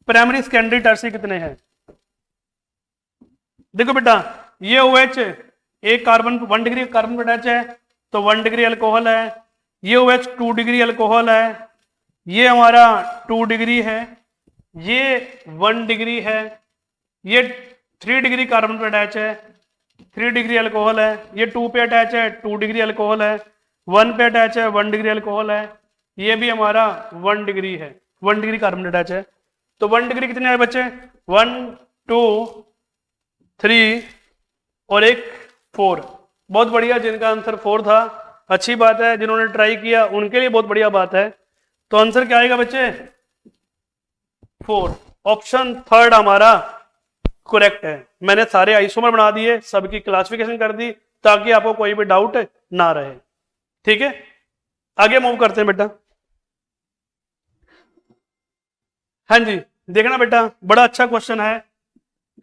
प्राइमरी सेकेंडरी टर्सरी कितने हैं। देखो बेटा ये OH एक कार्बन 1 डिग्री कार्बन पर अटैच है तो 1 डिग्री अल्कोहल है, ये OH 2 डिग्री अल्कोहल है, ये हमारा 2 डिग्री है, ये 1 डिग्री है, ये 3 डिग्री कार्बन पर अटैच है, 3 डिग्री अल्कोहल है, ये 2 पे अटैच है, 2 डिग्री अल्कोहल है, 1 पे अटैच है, 1 डिग्री अल्कोहल है, ये भी हमारा 1 डिग्री है, 1 डिग्री कार्बन अटैच है। तो 1 डिग्री कितने आए बच्चे? 1 2 3 और एक 4। बहुत बढ़िया, जिनका आंसर 4 था अच्छी बात है, जिन्होंने ट्राई किया उनके लिए बहुत बढ़िया बात है। तो आंसर क्या आएगा बच्चे? 4। ऑप्शन थर्ड हमारा करेक्ट है। मैंने सारे आइसोमर बना दिए, सबकी क्लासिफिकेशन कर दी ताकि आपको कोई भी डाउट ना रहे। ठीक है, आगे मूव करते हैं बेटा। हाँ जी, देखना बेटा, बड़ा अच्छा क्वेश्चन है।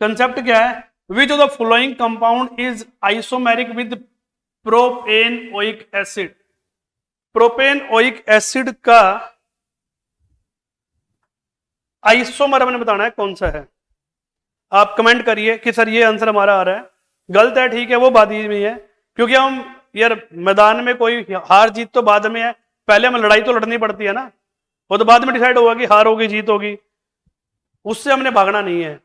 कंसेप्ट क्या है? विच of the following compound is isomeric with propane oic acid? Propane oic acid का आइसोमर हमने बताना है कौन सा है। आप कमेंट करिए कि सर ये आंसर हमारा आ रहा है, गलत है, ठीक है, वो बात ही में है, क्योंकि हम यार मैदान में कोई हार जीत तो बाद में है, पहले हमें लड़ाई तो लड़नी पड़ती है ना, वो तो बाद में डिसाइड होगा कि हार होगी जीत होगी, उससे हमने भागना नहीं है।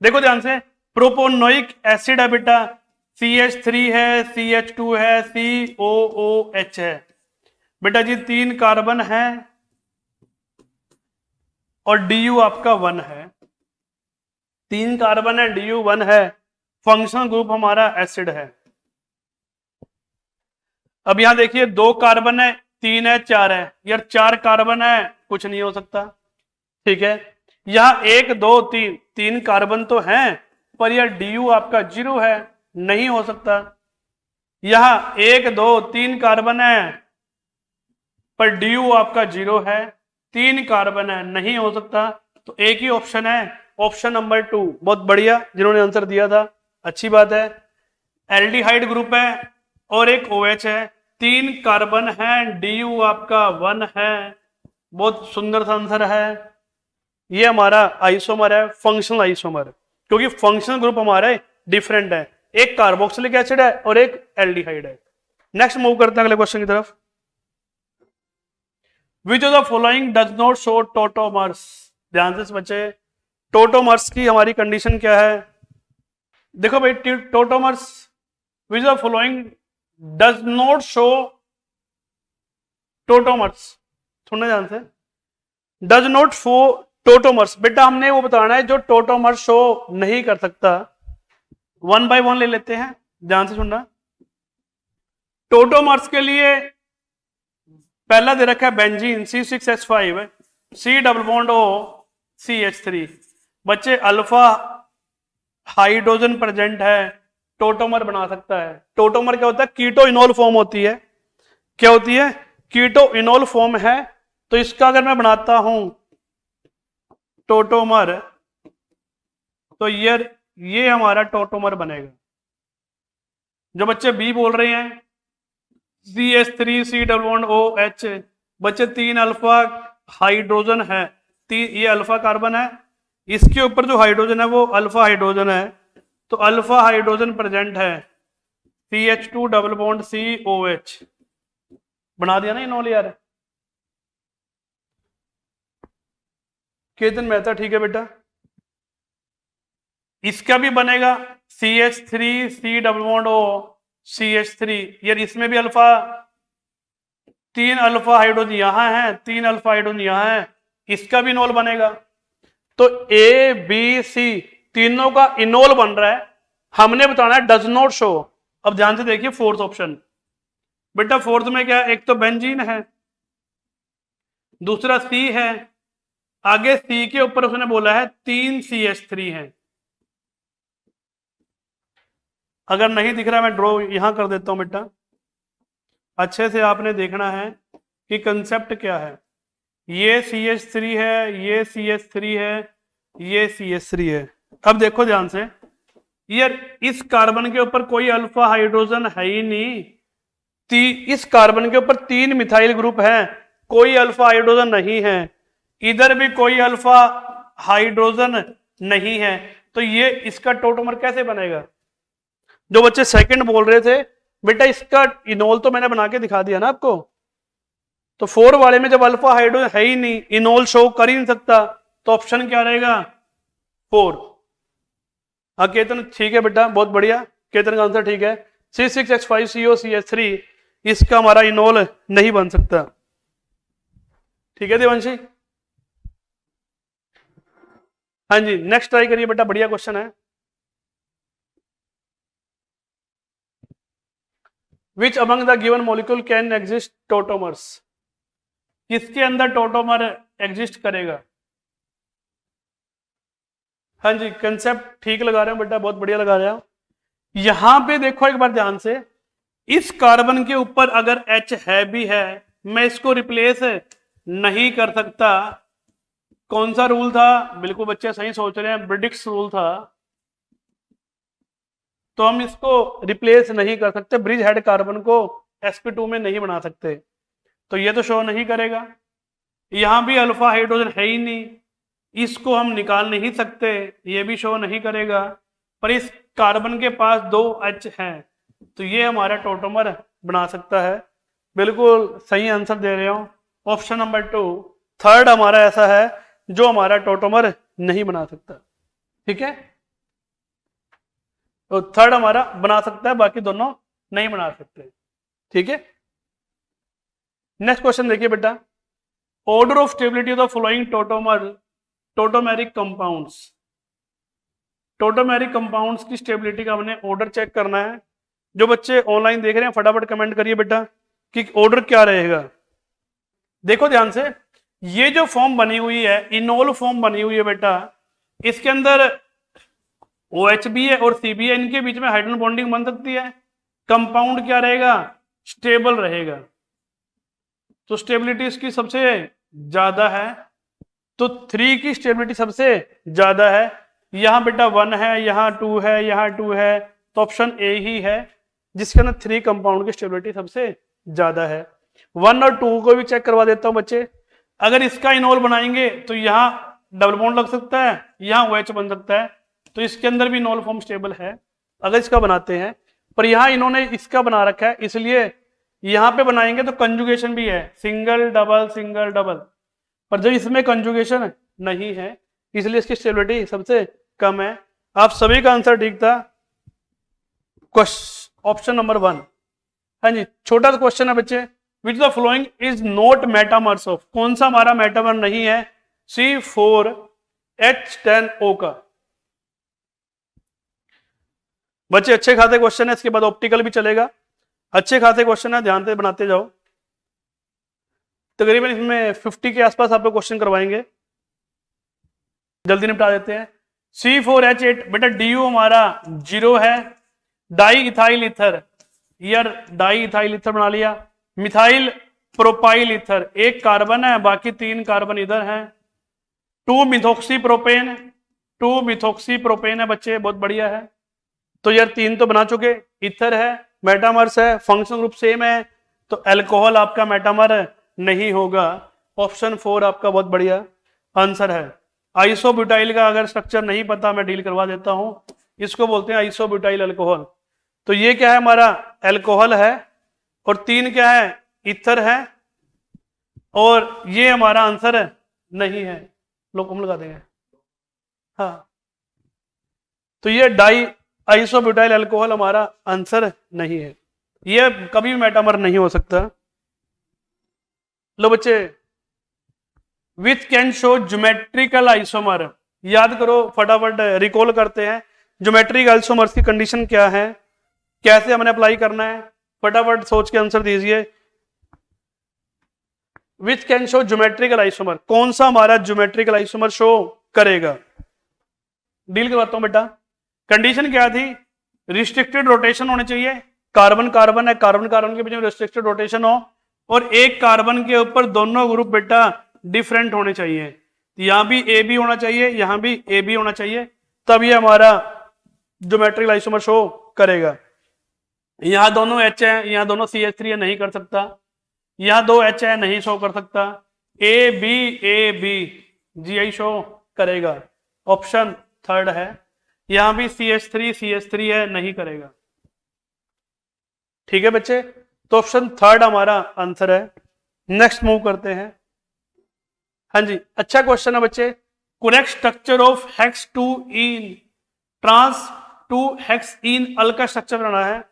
देखो ध्यान से, प्रोपोनोइक एसिड है बेटा, CH3 है, CH2 है, COOH है बेटा जी, 3 कार्बन है और DU आपका 1 है। 3 कार्बन है, DU 1 है, फंक्शनल ग्रुप हमारा एसिड है। अब यहां देखिए 2 कार्बन है, 3 है, 4 है, यार 4 कार्बन है, कुछ नहीं हो सकता। ठीक है, यहां 1 2 3 3 कार्बन तो हैं, पर यह DU आपका 0 है, नहीं हो सकता। यहां 1 2 3 कार्बन है पर DU आपका 0 है, 3 कार्बन है, नहीं हो सकता। तो एक ही ऑप्शन है, ऑप्शन नंबर 2। बहुत बढ़िया, जिन्होंने आंसर दिया था अच्छी बात है। एल्डिहाइड ग्रुप है और एक OH है, 3 कार्बन है, DU आपका 1 है, बहुत सुंदर सा आंसर है। ये हमारा आइसोमर है, फंक्शनल आइसोमर, क्योंकि फंक्शनल ग्रुप हमारे डिफरेंट है, एक कार्बोक्सिलिक एसिड है और एक एल्डिहाइड है। नेक्स्ट मूव करते हैं अगले क्वेश्चन की तरफ। विच of the following does not show tautomers? ध्यान से बच्चे, टोटोमर्स की हमारी कंडीशन क्या है? देखो भाई, tautomers, which of the following does not show tautomers? सुनना ध्यान से, डज नॉट शो टोटोमर्स, बेटा हमने वो बताना है जो टोटोमर्स शो नहीं कर सकता। 1 बाय 1 ले लेते हैं, ध्यान से सुनना। टोटोमर्स के लिए पहला दे रखा है benzene C6H5, C double bond O CH3। बच्चे अल्फा हाइड्रोजन प्रेजेंट है, टोटोमर बना सकता है। टोटोमर क्या होता है? कीटो इनोल फॉर्म होती है। क्या होती है? कीटो इनोल फॉर्म है। तो इसका अगर मैं बनाता हूं टोटोमर, तो ये हमारा टोटोमर बनेगा। जो बच्चे बी बोल रहे हैं CH3 C double bond OH, बच्चे 3 अल्फा हाइड्रोजन है, ये अल्फा कार्बन है, इसके ऊपर जो हाइड्रोजन है वो अल्फा हाइड्रोजन है, तो अल्फा हाइड्रोजन प्रेजेंट है, CH2 डबल बॉन्ड COH। बना दिया ना इनोल यार, केतन मेहता, ठीक है बेटा। इसका भी बनेगा CH3 C double bond O CH3, यार इसमें भी अल्फा, 3 अल्फा हाइड्रोजन यहां है, 3 अल्फा हाइड्रोजन यहां है, इसका भी इनोल बनेगा। तो ABC तीनों का इनोल बन रहा है, हमने बताना है डज नॉट शो। अब ध्यान से देखिए फोर्थ ऑप्शन, बेटा फोर्थ में क्या है? एक तो बेंजीन है, दूसरा C है, आगे C के ऊपर उसने बोला है 3 CH3 है। अगर नहीं दिख रहा मैं ड्रॉ यहां कर देता हूं बेटा, अच्छे से आपने देखना है कि कंसेप्ट क्या है। ये CH3 है, ये CH3 है, ये CH3 है। अब देखो ध्यान से, यार इस कार्बन के ऊपर कोई अल्फा हाइड्रोजन है ही नहीं, इस कार्बन के ऊपर 3 मिथाइल ग्रुप है, कोई अल्फा हाइड्रोजन नहीं है, इधर भी कोई अल्फा हाइड्रोजन नहीं है, तो ये इसका टोटोमर कैसे बनेगा? जो बच्चे सेकंड बोल रहे थे बेटा इसका इनोल तो मैंने बना के दिखा दिया ना आपको, तो 4 वाले में जब अल्फा हाइड्रोजन है ही नहीं, इनोल शो कर ही नहीं सकता, तो ऑप्शन क्या रहेगा? 4। हाँ केतन, ठीक है बेटा, बहुत बढ़िया, केतन का आंसर ठीक है, C6H5CO CH3 इसका हमारा इनोल नहीं बन सकता। ठीक है देवांशी? हाँ जी, नेक्स्ट ट्राई करिए बेटा, बढ़िया क्वेश्चन है। Which among the given molecule can exist tautomers? किसके अंदर टोटोमर एग्जिस्ट करेगा? हाँ जी, कंसेप्ट ठीक लगा रहे हो बेटा, बहुत बढ़िया लगा रहे हो। यहां पे देखो एक बार ध्यान से, इस कार्बन के ऊपर अगर H है भी है, मैं इसको रिप्लेस नहीं कर सकता। कौन सा रूल था? बिल्कुल बच्चे सही सोच रहे हैं, ब्रिडिक्स रूल था। तो हम इसको रिप्लेस नहीं कर सकते, ब्रिज हेड कार्बन को sp2 में नहीं बना सकते, तो ये तो शो नहीं करेगा। यहां भी अल्फा हाइड्रोजन है ही नहीं, इसको हम निकाल नहीं सकते, ये भी शो नहीं करेगा। पर इस कार्बन के पास 2 H हैं, तो ये हमारा टोटोमर बना सकता है। बिल्कुल सही आंसर दे रहे हो, ऑप्शन नंबर 2 थर्ड हमारा ऐसा है जो हमारा टोटोमर नहीं बना सकता। ठीक है, तो थर्ड हमारा बना सकता है, बाकी दोनों नहीं बना सकते। ठीक है, नेक्स्ट क्वेश्चन देखिए बेटा, order of stability of the following tautomeric compounds. Tautomeric compounds की स्टेबिलिटी का हमने ऑर्डर चेक करना है। जो बच्चे ऑनलाइन देख रहे हैं फटाफट कमेंट करिए बेटा कि ऑर्डर क्या रहेगा। देखो ध्यान से, ये जो फॉर्म बनी हुई है, इनोल फॉर्म बनी हुई है बेटा, इसके अंदर OH भी है और C भी है, इनके बीच में हाइड्रोजन बॉन्डिंग बन सकती है। कंपाउंड क्या रहेगा? स्टेबल रहेगा, तो स्टेबिलिटी इसकी सबसे ज्यादा है, तो 3 की स्टेबिलिटी सबसे ज्यादा है। यहां बेटा 1 है, यहां 2 है, यहां 2 है, तो ऑप्शन ए ही है जिसके अंदर 3 कंपाउंड की स्टेबिलिटी सबसे ज्यादा है। 1 और 2 को भी चेक करवा देता हूं बच्चे। अगर इसका इनोल बनाएंगे तो यहां डबल बॉन्ड लग सकता है, यहां OH बन सकता है, तो इसके अंदर भी इनोल फॉर्म स्टेबल है अगर इसका बनाते हैं। पर यहां इन्होंने इसका बना रखा है, इसलिए यहां पे बनाएंगे तो कंजुगेशन भी है, सिंगल डबल, पर जब इसमें कंजुगेशन नहीं है इसलिए इसकी स्टेबिलिटी सबसे कम है। आप सभी का आंसर ठीक था, ऑप्शन नंबर 1। हाँ जी, छोटा सा क्वेश्चन है बच्चे, which the following is not metamers of? कौन सा हमारा मेटामर नहीं है C4H10O का? बच्चे अच्छे खासे क्वेश्चन है, इसके बाद ऑप्टिकल भी चलेगा, अच्छे खासे क्वेश्चन है, ध्यान से बनाते जाओ। तकरीबन इसमें 50 के आसपास आपको क्वेश्चन करवाएंगे, जल्दी निपटा देते हैं। C4H8 बेटा DU हमारा 0 है, डाई इथाइल ईथर, यार डाई इथाइल ईथर बना लिया। मिथाइल प्रोपाइल ईथर, एक कार्बन है, बाकी 3 कार्बन इधर हैं। 2 मिथॉक्सी प्रोपेन है बच्चे, बहुत बढ़िया है। तो यार 3 तो बना चुके, ईथर है, मेटामर्स है, फंक्शन ग्रुप सेम है, तो अल्कोहल आपका मेटामर नहीं होगा। ऑप्शन 4 आपका बहुत बढ़िया आंसर है। आइसोब्यूटाइल का अगर स्ट्रक्चर नहीं पता मैं डील करवा देता हूं, इसको बोलते हैं आइसोब्यूटाइल अल्कोहल। तो ये क्या है हमारा? अल्कोहल है, और 3 क्या है? ईथर है, और ये हमारा आंसर नहीं है, लोग हम लगा देंगे। हाँ, तो ये डाई आइसोब्यूटाइल अल्कोहल हमारा आंसर नहीं है, ये कभी भी मेटामर नहीं हो सकता। लो बच्चे, which can show geometrical isomer, याद करो फटाफट, रिकॉल करते हैं ज्योमेट्रिक आइसोमर्स की कंडीशन क्या है, कैसे हमने अप्लाई करना है, फटाफट सोच के आंसर दीजिए। Which can show geometrical isomer, कौन सा हमारा ज्योमेट्रिकल आइसोमर शो करेगा? डील करवाता हूं बेटा। कंडीशन क्या थी? रिस्ट्रिक्टेड रोटेशन होने चाहिए, कार्बन कार्बन है, कार्बन कार्बन के बीच में रिस्ट्रिक्टेड रोटेशन हो, और एक कार्बन के ऊपर दोनों ग्रुप बेटा डिफरेंट होने चाहिए। यहां भी ए बी होना चाहिए, यहां भी ए बी होना चाहिए, तब ये हमारा ज्योमेट्रिकल आइसोमर शो करेगा। यहां दोनों H है, यहां दोनों CH3 है, नहीं कर सकता। यहां 2 H है, नहीं शो कर सकता। ए बी GI शो करेगा, ऑप्शन 3 है। यहां भी CH3 है, नहीं करेगा। ठीक है बच्चे, तो ऑप्शन 3 हमारा आंसर है। नेक्स्ट मूव करते हैं। हाँ जी, अच्छा क्वेश्चन है बच्चे, correct structure of hex 2 yne trans 2 hexenal का स्ट्रक्चर बनाना है,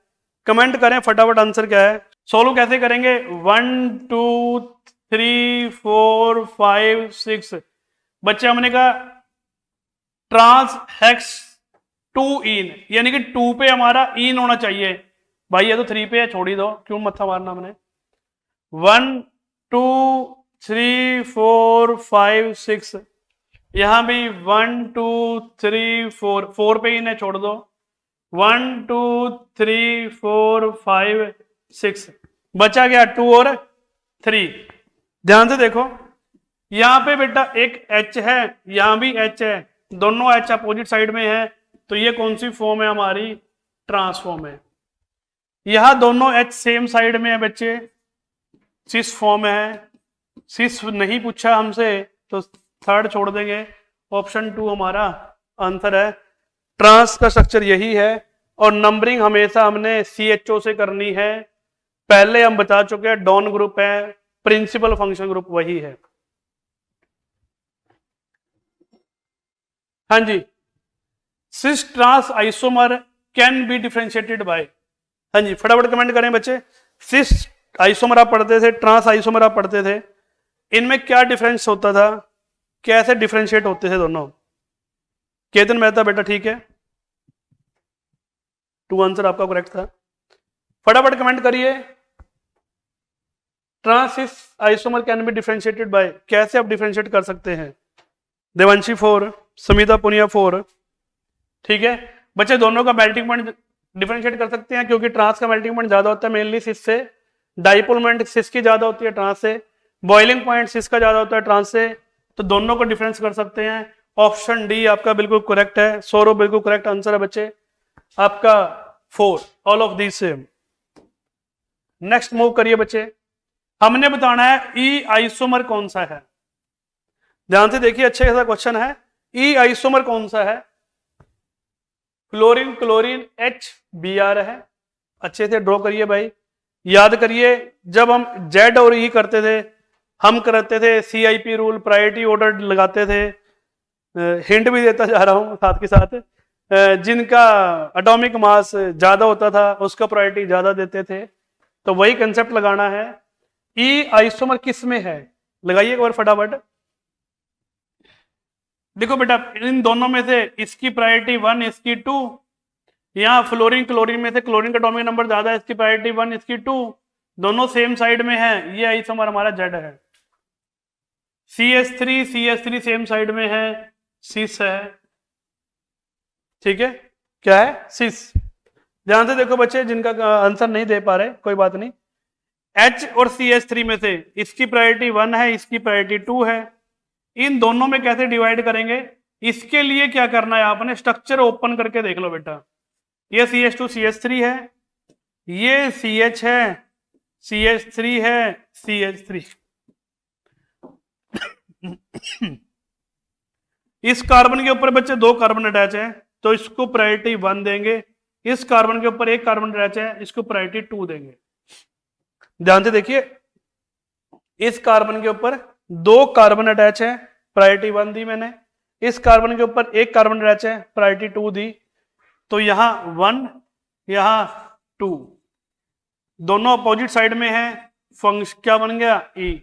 कमेंट करें फटाफट आंसर क्या है। सोल्व कैसे करेंगे? 1 2 3 4 5 6। बच्चे हमने कहा ट्रांस हेक्स 2 इन, यानी कि 2 पे हमारा इन होना चाहिए। भाई ये तो 3 पे है, छोड़ ही दो, क्यों मत्था मारना हमने। 1 2 3 4 5 6, यहां भी 1 2 3 4 पे इन है, छोड़ दो। 1 2 3 4 5 6, बचा गया 2 और 3। ध्यान से देखो, यहां पे बेटा एक H है, यहां भी H है, दोनों H अपोजिट साइड में है, तो ये कौन सी फॉर्म है हमारी, ट्रांसफॉर्म है। यहां दोनों H सेम साइड में है बच्चे, सिस फॉर्म है। सिस नहीं पूछा हमसे तो थर्ड छोड़ देंगे, ऑप्शन 2 हमारा आंसर है। ट्रांस का स्ट्रक्चर यही है, और नंबरिंग हमेशा हमने CHO से करनी है। पहले हम बता चुके हैं डॉन ग्रुप है, प्रिंसिपल फंक्शन ग्रुप वही है। हाँ जी, cis trans isomer can be differentiated by. हाँ जी, फटाफट कमेंट करें बच्चे। सिस आइसोमर आप पढ़ते थे, ट्रांस आइसोमर आप पढ़ते थे, इनमें क्या डिफरेंस होता था, कैसे डिफरेंशिएट होते थे दोनों? केतन मेहता बेटा ठीक है, 2 आंसर आपका करेक्ट था। फटाफट कमेंट करिए, trans isomer can be differentiated by, कैसे आप डिफरेंशिएट कर सकते हैं? देवांशी 4, समिता पुनिया 4। ठीक है बच्चे, दोनों का मेल्टिंग पॉइंट डिफरेंशिएट कर सकते हैं, क्योंकि ट्रांस का मेल्टिंग पॉइंट ज्यादा होता है मेनली सिस से, डाइपोल मोमेंट सिस की ज्यादा होती है ट्रांस से, बॉइलिंग पॉइंट सिस का ज्यादा होता है ट्रांस से, तो दोनों को डिफरेंस कर सकते हैं। ऑप्शन डी आपका बिल्कुल करेक्ट है, सौरभ बिल्कुल करेक्ट आंसर है बच्चे आपका 4, all of these same. Next move करिए बच्चे, हमने बताना है ई आइसोमर कौन सा है। ध्यान से देखिए, अच्छे खासा क्वेश्चन है। ई आइसोमर कौन सा है? क्लोरीन क्लोरीन HBr है। अच्छे से ड्रॉ करिए भाई, याद करिए जब हम Z और E करते थे, हम करते थे CIP रूल, प्रायोरिटी ऑर्डर लगाते थे। हिंट भी देता जा रहा हूं साथ के साथ, जिनका एटॉमिक मास ज्यादा होता था उसका प्रायोरिटी ज्यादा देते थे, तो वही कंसेप्ट लगाना है। ई आइसोमर किस में है, लगाइए एक बार फटाफट। देखो बेटा, इन दोनों में से इसकी प्रायोरिटी 1, इसकी 2। यहां फ्लोरीन क्लोरीन में से क्लोरीन का एटॉमिक नंबर ज्यादा है, इसकी प्रायोरिटी 1, इसकी 2, दोनों सेम साइड में है, ये आइसोमर हमारा Z है। CH3 सेम साइड में है, सिस है। ठीक है, क्या है? सिस। ध्यान से देखो बच्चे, जिनका आंसर नहीं दे पा रहे कोई बात नहीं। H और CH3 में से इसकी प्रायोरिटी 1 है, इसकी प्रायोरिटी 2 है। इन दोनों में कैसे डिवाइड करेंगे? इसके लिए क्या करना है, आपने स्ट्रक्चर ओपन करके देख लो बेटा। ये CH2 CH3 है, ये CH है, CH3 है, CH3। इस कार्बन के ऊपर बच्चे 2 कार्बन अटैच है, तो इसको प्रायोरिटी 1 देंगे। इस कार्बन के ऊपर 1 कार्बन अटैच है, इसको प्रायोरिटी 2 देंगे। ध्यान से देखिए, इस कार्बन के ऊपर 2 कार्बन अटैच है, प्रायोरिटी 1 दी मैंने। इस कार्बन के ऊपर 1 कार्बन अटैच है, प्रायोरिटी 2 दी। तो यहां 1, यहां 2, दोनों अपोजिट साइड में है, फंक्शन क्या बन गया? ई।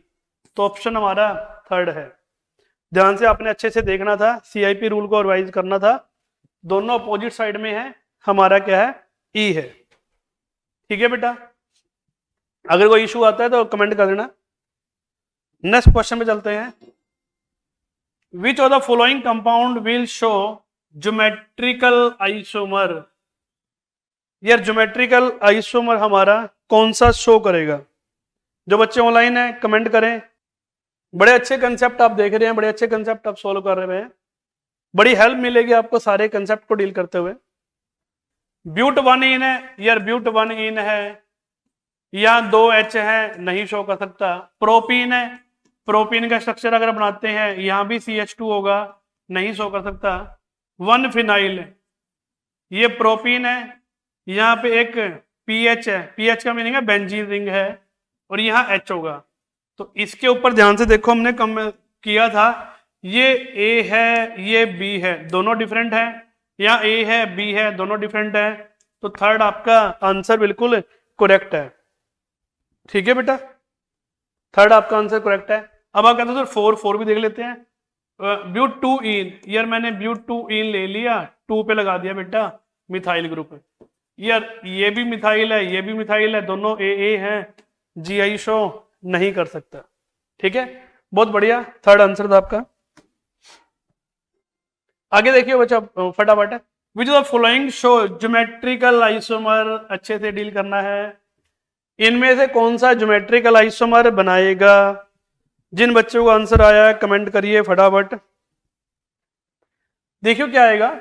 तो ऑप्शन हमारा थर्ड है। ध्यान से आपने अच्छे से देखना था, CIP रूल को रिवाइज करना था। दोनों अपोजिट साइड में है, हमारा क्या है? ई है। ठीक है बेटा, अगर कोई इशू आता है तो कमेंट कर देना। नेक्स्ट क्वेश्चन पे चलते हैं। विच of the following compound will show geometrical isomer? यार ज्योमेट्रिकल आइसोमर हमारा कौन सा शो करेगा? जो बच्चे ऑनलाइन है कमेंट करें। बड़े अच्छे कंसेप्ट आप देख रहे हैं, बड़े अच्छे कंसेप्ट आप सोल्व कर रहे हैं, बड़ी हेल्प मिलेगी आपको सारे कंसेप्ट को डील करते हुए। ब्यूट 1 इन है, यार ब्यूट 1 इन है, या 2 H है, नहीं शो कर सकता। प्रोपीन है, प्रोपीन का स्ट्रक्चर अगर बनाते हैं यहां भी CH2 होगा, नहीं शो कर सकता। 1 फिनाइल, ये प्रोपीन है, यहां पे एक PH है, PH का मीनिंग है बेंजीन रिंग है, और यहां H होगा। तो इसके ऊपर ध्यान से देखो, हमने कम किया था, ये A है, ये B है, दोनों डिफरेंट है। यहाँ A है, B है, दोनों डिफरेंट है, तो थर्ड आपका आंसर बिल्कुल करेक्ट है। ठीक है बेटा, थर्ड आपका आंसर करेक्ट है। अब आप कहते हो सर 4 भी देख लेते हैं। ब्यूट टू इन, यार मैंने ब्यूट टू इन ले लिया, 2 पे लगा दिया बेटा मिथाइल ग्रुप। यार ये भी मिथाइल है, ये भी मिथाइल है, दोनों ए है, जीआई शो नहीं कर सकता। ठीक है, बहुत बढ़िया, थर्ड आंसर था आपका। आगे देखिए बच्चा फटाफट, which of following show geometrical isomer, अच्छे से डील करना है। इनमें से कौन सा ज्योमेट्रिकल आइसोमर बनाएगा? जिन बच्चों को आंसर आया है कमेंट करिए फटाफट। देखियो क्या आएगा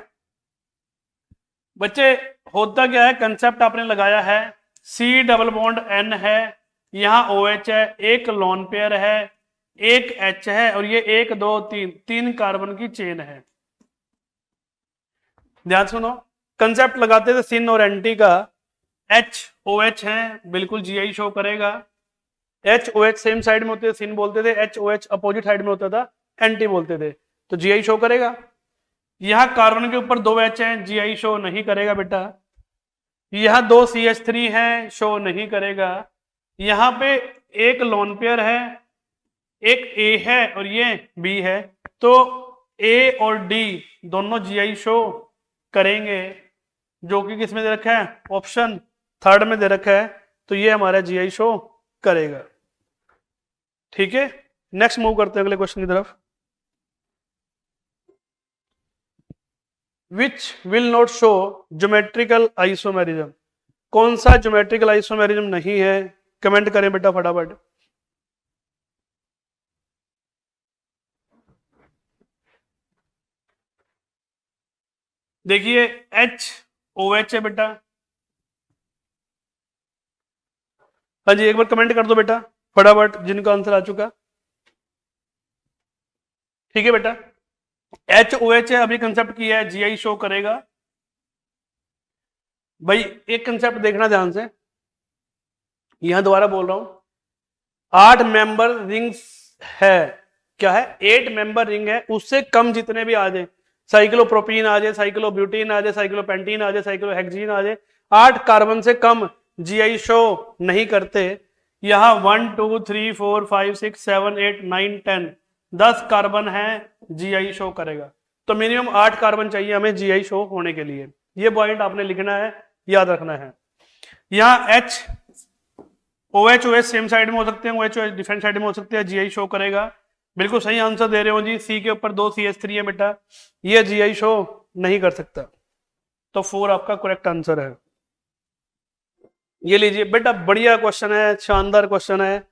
बच्चे, होता क्या है, कंसेप्ट आपने लगाया है, सी डबल बॉन्ड एन है, यहां OH है, एक लॉन पेयर है, एक H है, और ये 1 2 3 3 कार्बन की चेन है। ध्यान सुनो, कंसेप्ट लगाते थे सिन और एंटी का, HOH है, बिल्कुल GI शो करेगा। HOH सेम साइड में होते थे, सिन बोलते थे, HOH अपोजिट साइड में होता था, एंटी बोलते थे, तो GI शो करेगा। यहां कार्बन के ऊपर 2 H हैं, GI शो नहीं करेगा बेटा। यहां 2 CH3 हैं, शो नहीं करेगा। यहां पे एक लोन पेयर है, एक A है और ये B है, तो A और D दोनों GI शो करेंगे, जो कि किसमें दे रखा है, ऑप्शन थर्ड में दे रखा है, तो ये हमारा GI शो करेगा। ठीक है, नेक्स्ट मूव करते हैं अगले क्वेश्चन की तरफ। Which will not show geometrical isomerism, कौन सा ज्योमेट्रिकल आइसोमेरिज्म नहीं है, कमेंट करें बेटा फटाफट। देखिए HOH है बेटा, हाँ जी एक बार कमेंट कर दो बेटा फटाफट जिनका आंसर आ चुका। ठीक है बेटा, HOH है, अभी कंसेप्ट किया है, GI शो करेगा। भाई एक कंसेप्ट देखना ध्यान से, यहां दोबारा बोल रहा हूं, 8 मेंबर रिंग्स है, क्या है, 8 मेंबर रिंग है, उससे कम जितने भी आ जाए, साइक्लोप्रोपीन आ जाए, साइक्लोब्यूटीन आ जाए, साइक्लोपेंटीन आ जाए, साइक्लोहेक्सीन आ जाए, 8 कार्बन से कम GI शो नहीं करते। यहां 1 2 3 4 5 6 7 8 9 10 10 कार्बन है, GI शो करेगा। तो मिनिमम 8 कार्बन चाहिए हमें GI शो होने के लिए, ये पॉइंट आपने लिखना है, याद रखना है। यहां OH सेम साइड में हो सकते हैं, OH डिफरेंट साइड में हो सकते हैं, GI शो करेगा। बिल्कुल सही आंसर दे रहे हो जी, सी के ऊपर 2 CH3 है बेटा, ये GI शो नहीं कर सकता, तो 4 आपका करेक्ट आंसर है। ये लीजिए बेटा, बढ़िया क्वेश्चन है, शानदार क्वेश्चन है,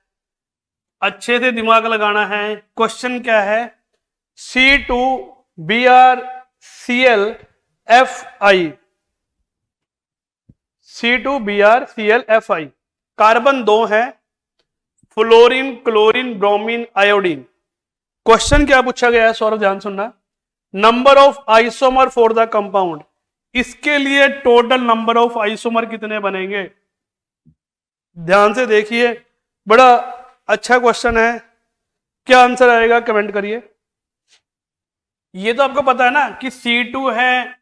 अच्छे से दिमाग लगाना है। क्वेश्चन क्या है, C2BrClFi, C2BrClFi, कार्बन 2 है, fluorine chlorine bromine iodine. Question क्या पूछा गया है सौरभ, ध्यान सुनना, number of isomer for the compound, इसके लिए टोटल नंबर ऑफ आइसोमर कितने बनेंगे। ध्यान से देखिए, बड़ा अच्छा क्वेश्चन है, क्या आंसर आएगा कमेंट करिए। ये तो आपको पता है ना कि C2 है,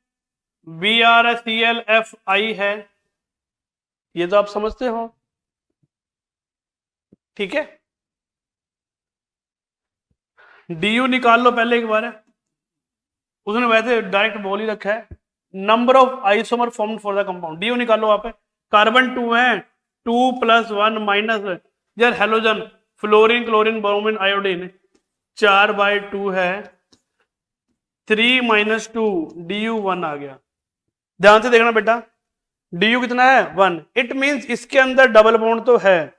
BrClFi है, ये तो आप समझते हो। ठीक है, DU निकाल लो पहले एक बार, उसने वैसे डायरेक्ट बोल ही रखा है, number of isomer formed for the compound, DU निकालो आप, कार्बन 2 है, 2 + 1 माइनस, यार halogen fluorine chlorine bromine iodine 4/2 है, 3 - 2 DU 1 आ गया। ध्यान से देखना बेटा, DU कितना है 1, इट मींस इसके अंदर डबल बॉन्ड तो है,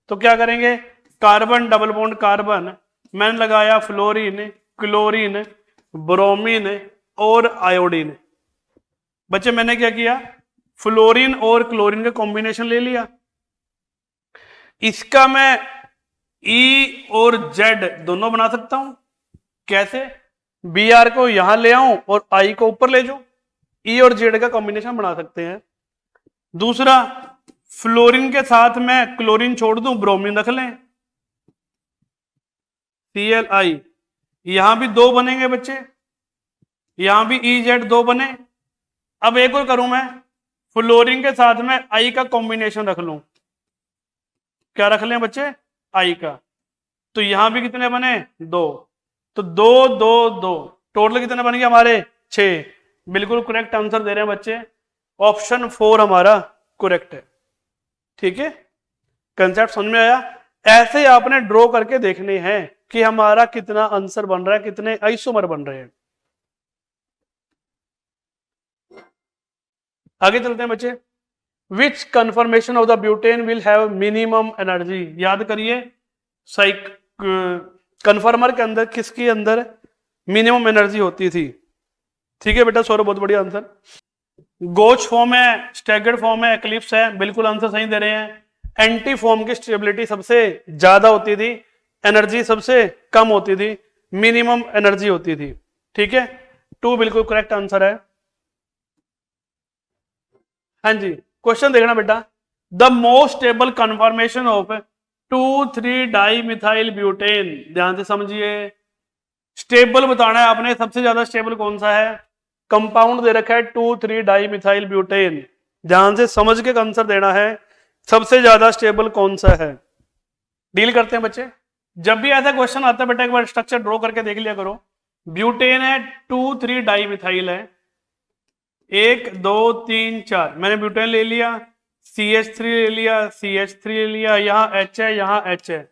तो क्या करेंगे, कार्बन डबल बॉन्ड कार्बन, मैंने लगाया फ्लोरीन क्लोरीन ब्रोमीन और आयोडीन। बच्चे मैंने क्या किया, फ्लोरीन और क्लोरीन का कॉम्बिनेशन ले लिया, इसका मैं E और Z दोनों बना सकता हूं। कैसे, Br को यहां ले आऊं और I को ऊपर ले जाऊं, E और Z का कॉम्बिनेशन बना सकते हैं। दूसरा, फ्लोरीन के साथ मैं क्लोरीन छोड़ दूं, ब्रोमीन रख लें, Cl, यहां भी 2 बनेंगे बच्चे, यहां भी EZ 2 बने। अब एक और करूं मैं, फ्लोरीन के साथ में I का कॉम्बिनेशन रख लूं, क्या रख लें बच्चे, I का, तो यहां भी कितने बने 2, तो 2 2 2 टोटल कितने बन गए हमारे 6। बिल्कुल करेक्ट आंसर दे रहे हैं बच्चे, ऑप्शन 4 हमारा करेक्ट है। ठीक है, कंसेप्ट समझ में आया। ऐसे आपने ड्रॉ करके देखने हैं कि हमारा कितना आंसर बन रहा है, कितने आइसोमर बन रहे हैं। आगे चलते हैं बच्चे। Which conformation of the butane will have minimum energy, याद करिए साइक कन्फर्मर के अंदर किसके अंदर मिनिमम एनर्जी होती थी। ठीक है बेटा, सौरभ बहुत बढ़िया आंसर। गोच फॉर्म है, स्टैगर्ड फॉर्म है, एक्लिप्स है, बिल्कुल आंसर सही दे रहे हैं। एंटी फॉर्म की स्टेबिलिटी सबसे ज्यादा होती थी, एनर्जी सबसे कम होती थी, मिनिमम एनर्जी होती थी। ठीक है, 2 बिल्कुल करेक्ट आंसर है। हाँ जी, क्वेश्चन देखना बेटा। The most stable conformation of 2,3 di methyl butane, ध्यान से समझिए। स्टेबल बताना है आपने, सबसे ज्यादा स्टेबल कौन सा है। कंपाउंड दे रखा है 2,3 डाई मिथाइल ब्यूटेन, ध्यान से समझ के आंसर देना है, सबसे ज्यादा स्टेबल कौन सा है। डील करते हैं बच्चे। जब भी ऐसा क्वेश्चन आता है बेटा एक बार स्ट्रक्चर ड्रॉ करके देख लिया करो। ब्यूटेन है, 2,3 डाई मिथाइल है, 1 2 3 4, मैंने ब्यूटेन ले लिया, CH3 ले लिया, CH3 ले लिया, यहाँ H है, यहाँ H है।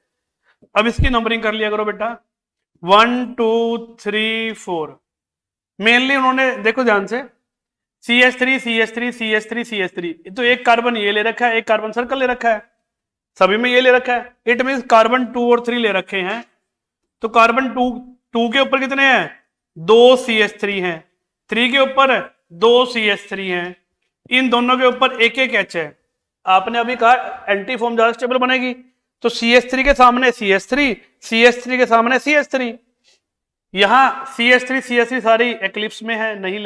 अब इसकी नंबरिंग कर लिया करो बेटा, 1 2 3 4। मेनली उन्होंने देखो ध्यान से, CH3 CH3 CH3 CH3, तो एक कार्बन ये ले रखा है, एक कार्बन सर्कल ले रखा है, सभी में ये ले रखा है। इट मीन कार्बन 2 और 3 ले रखे हैं। तो कार्बन 2 के ऊपर कितने हैं, 2 CH3 हैं, 3 के ऊपर 2 CH3 हैं, इन दोनों के ऊपर एक एक H है। आपने अभी कहा एंटी फॉर्म ज्यादा स्टेबल बनेगी, तो CH3 के सामने CH3, CH3 के सामने CH3। यहां CH3 सारी एक्लिप्स में है, नहीं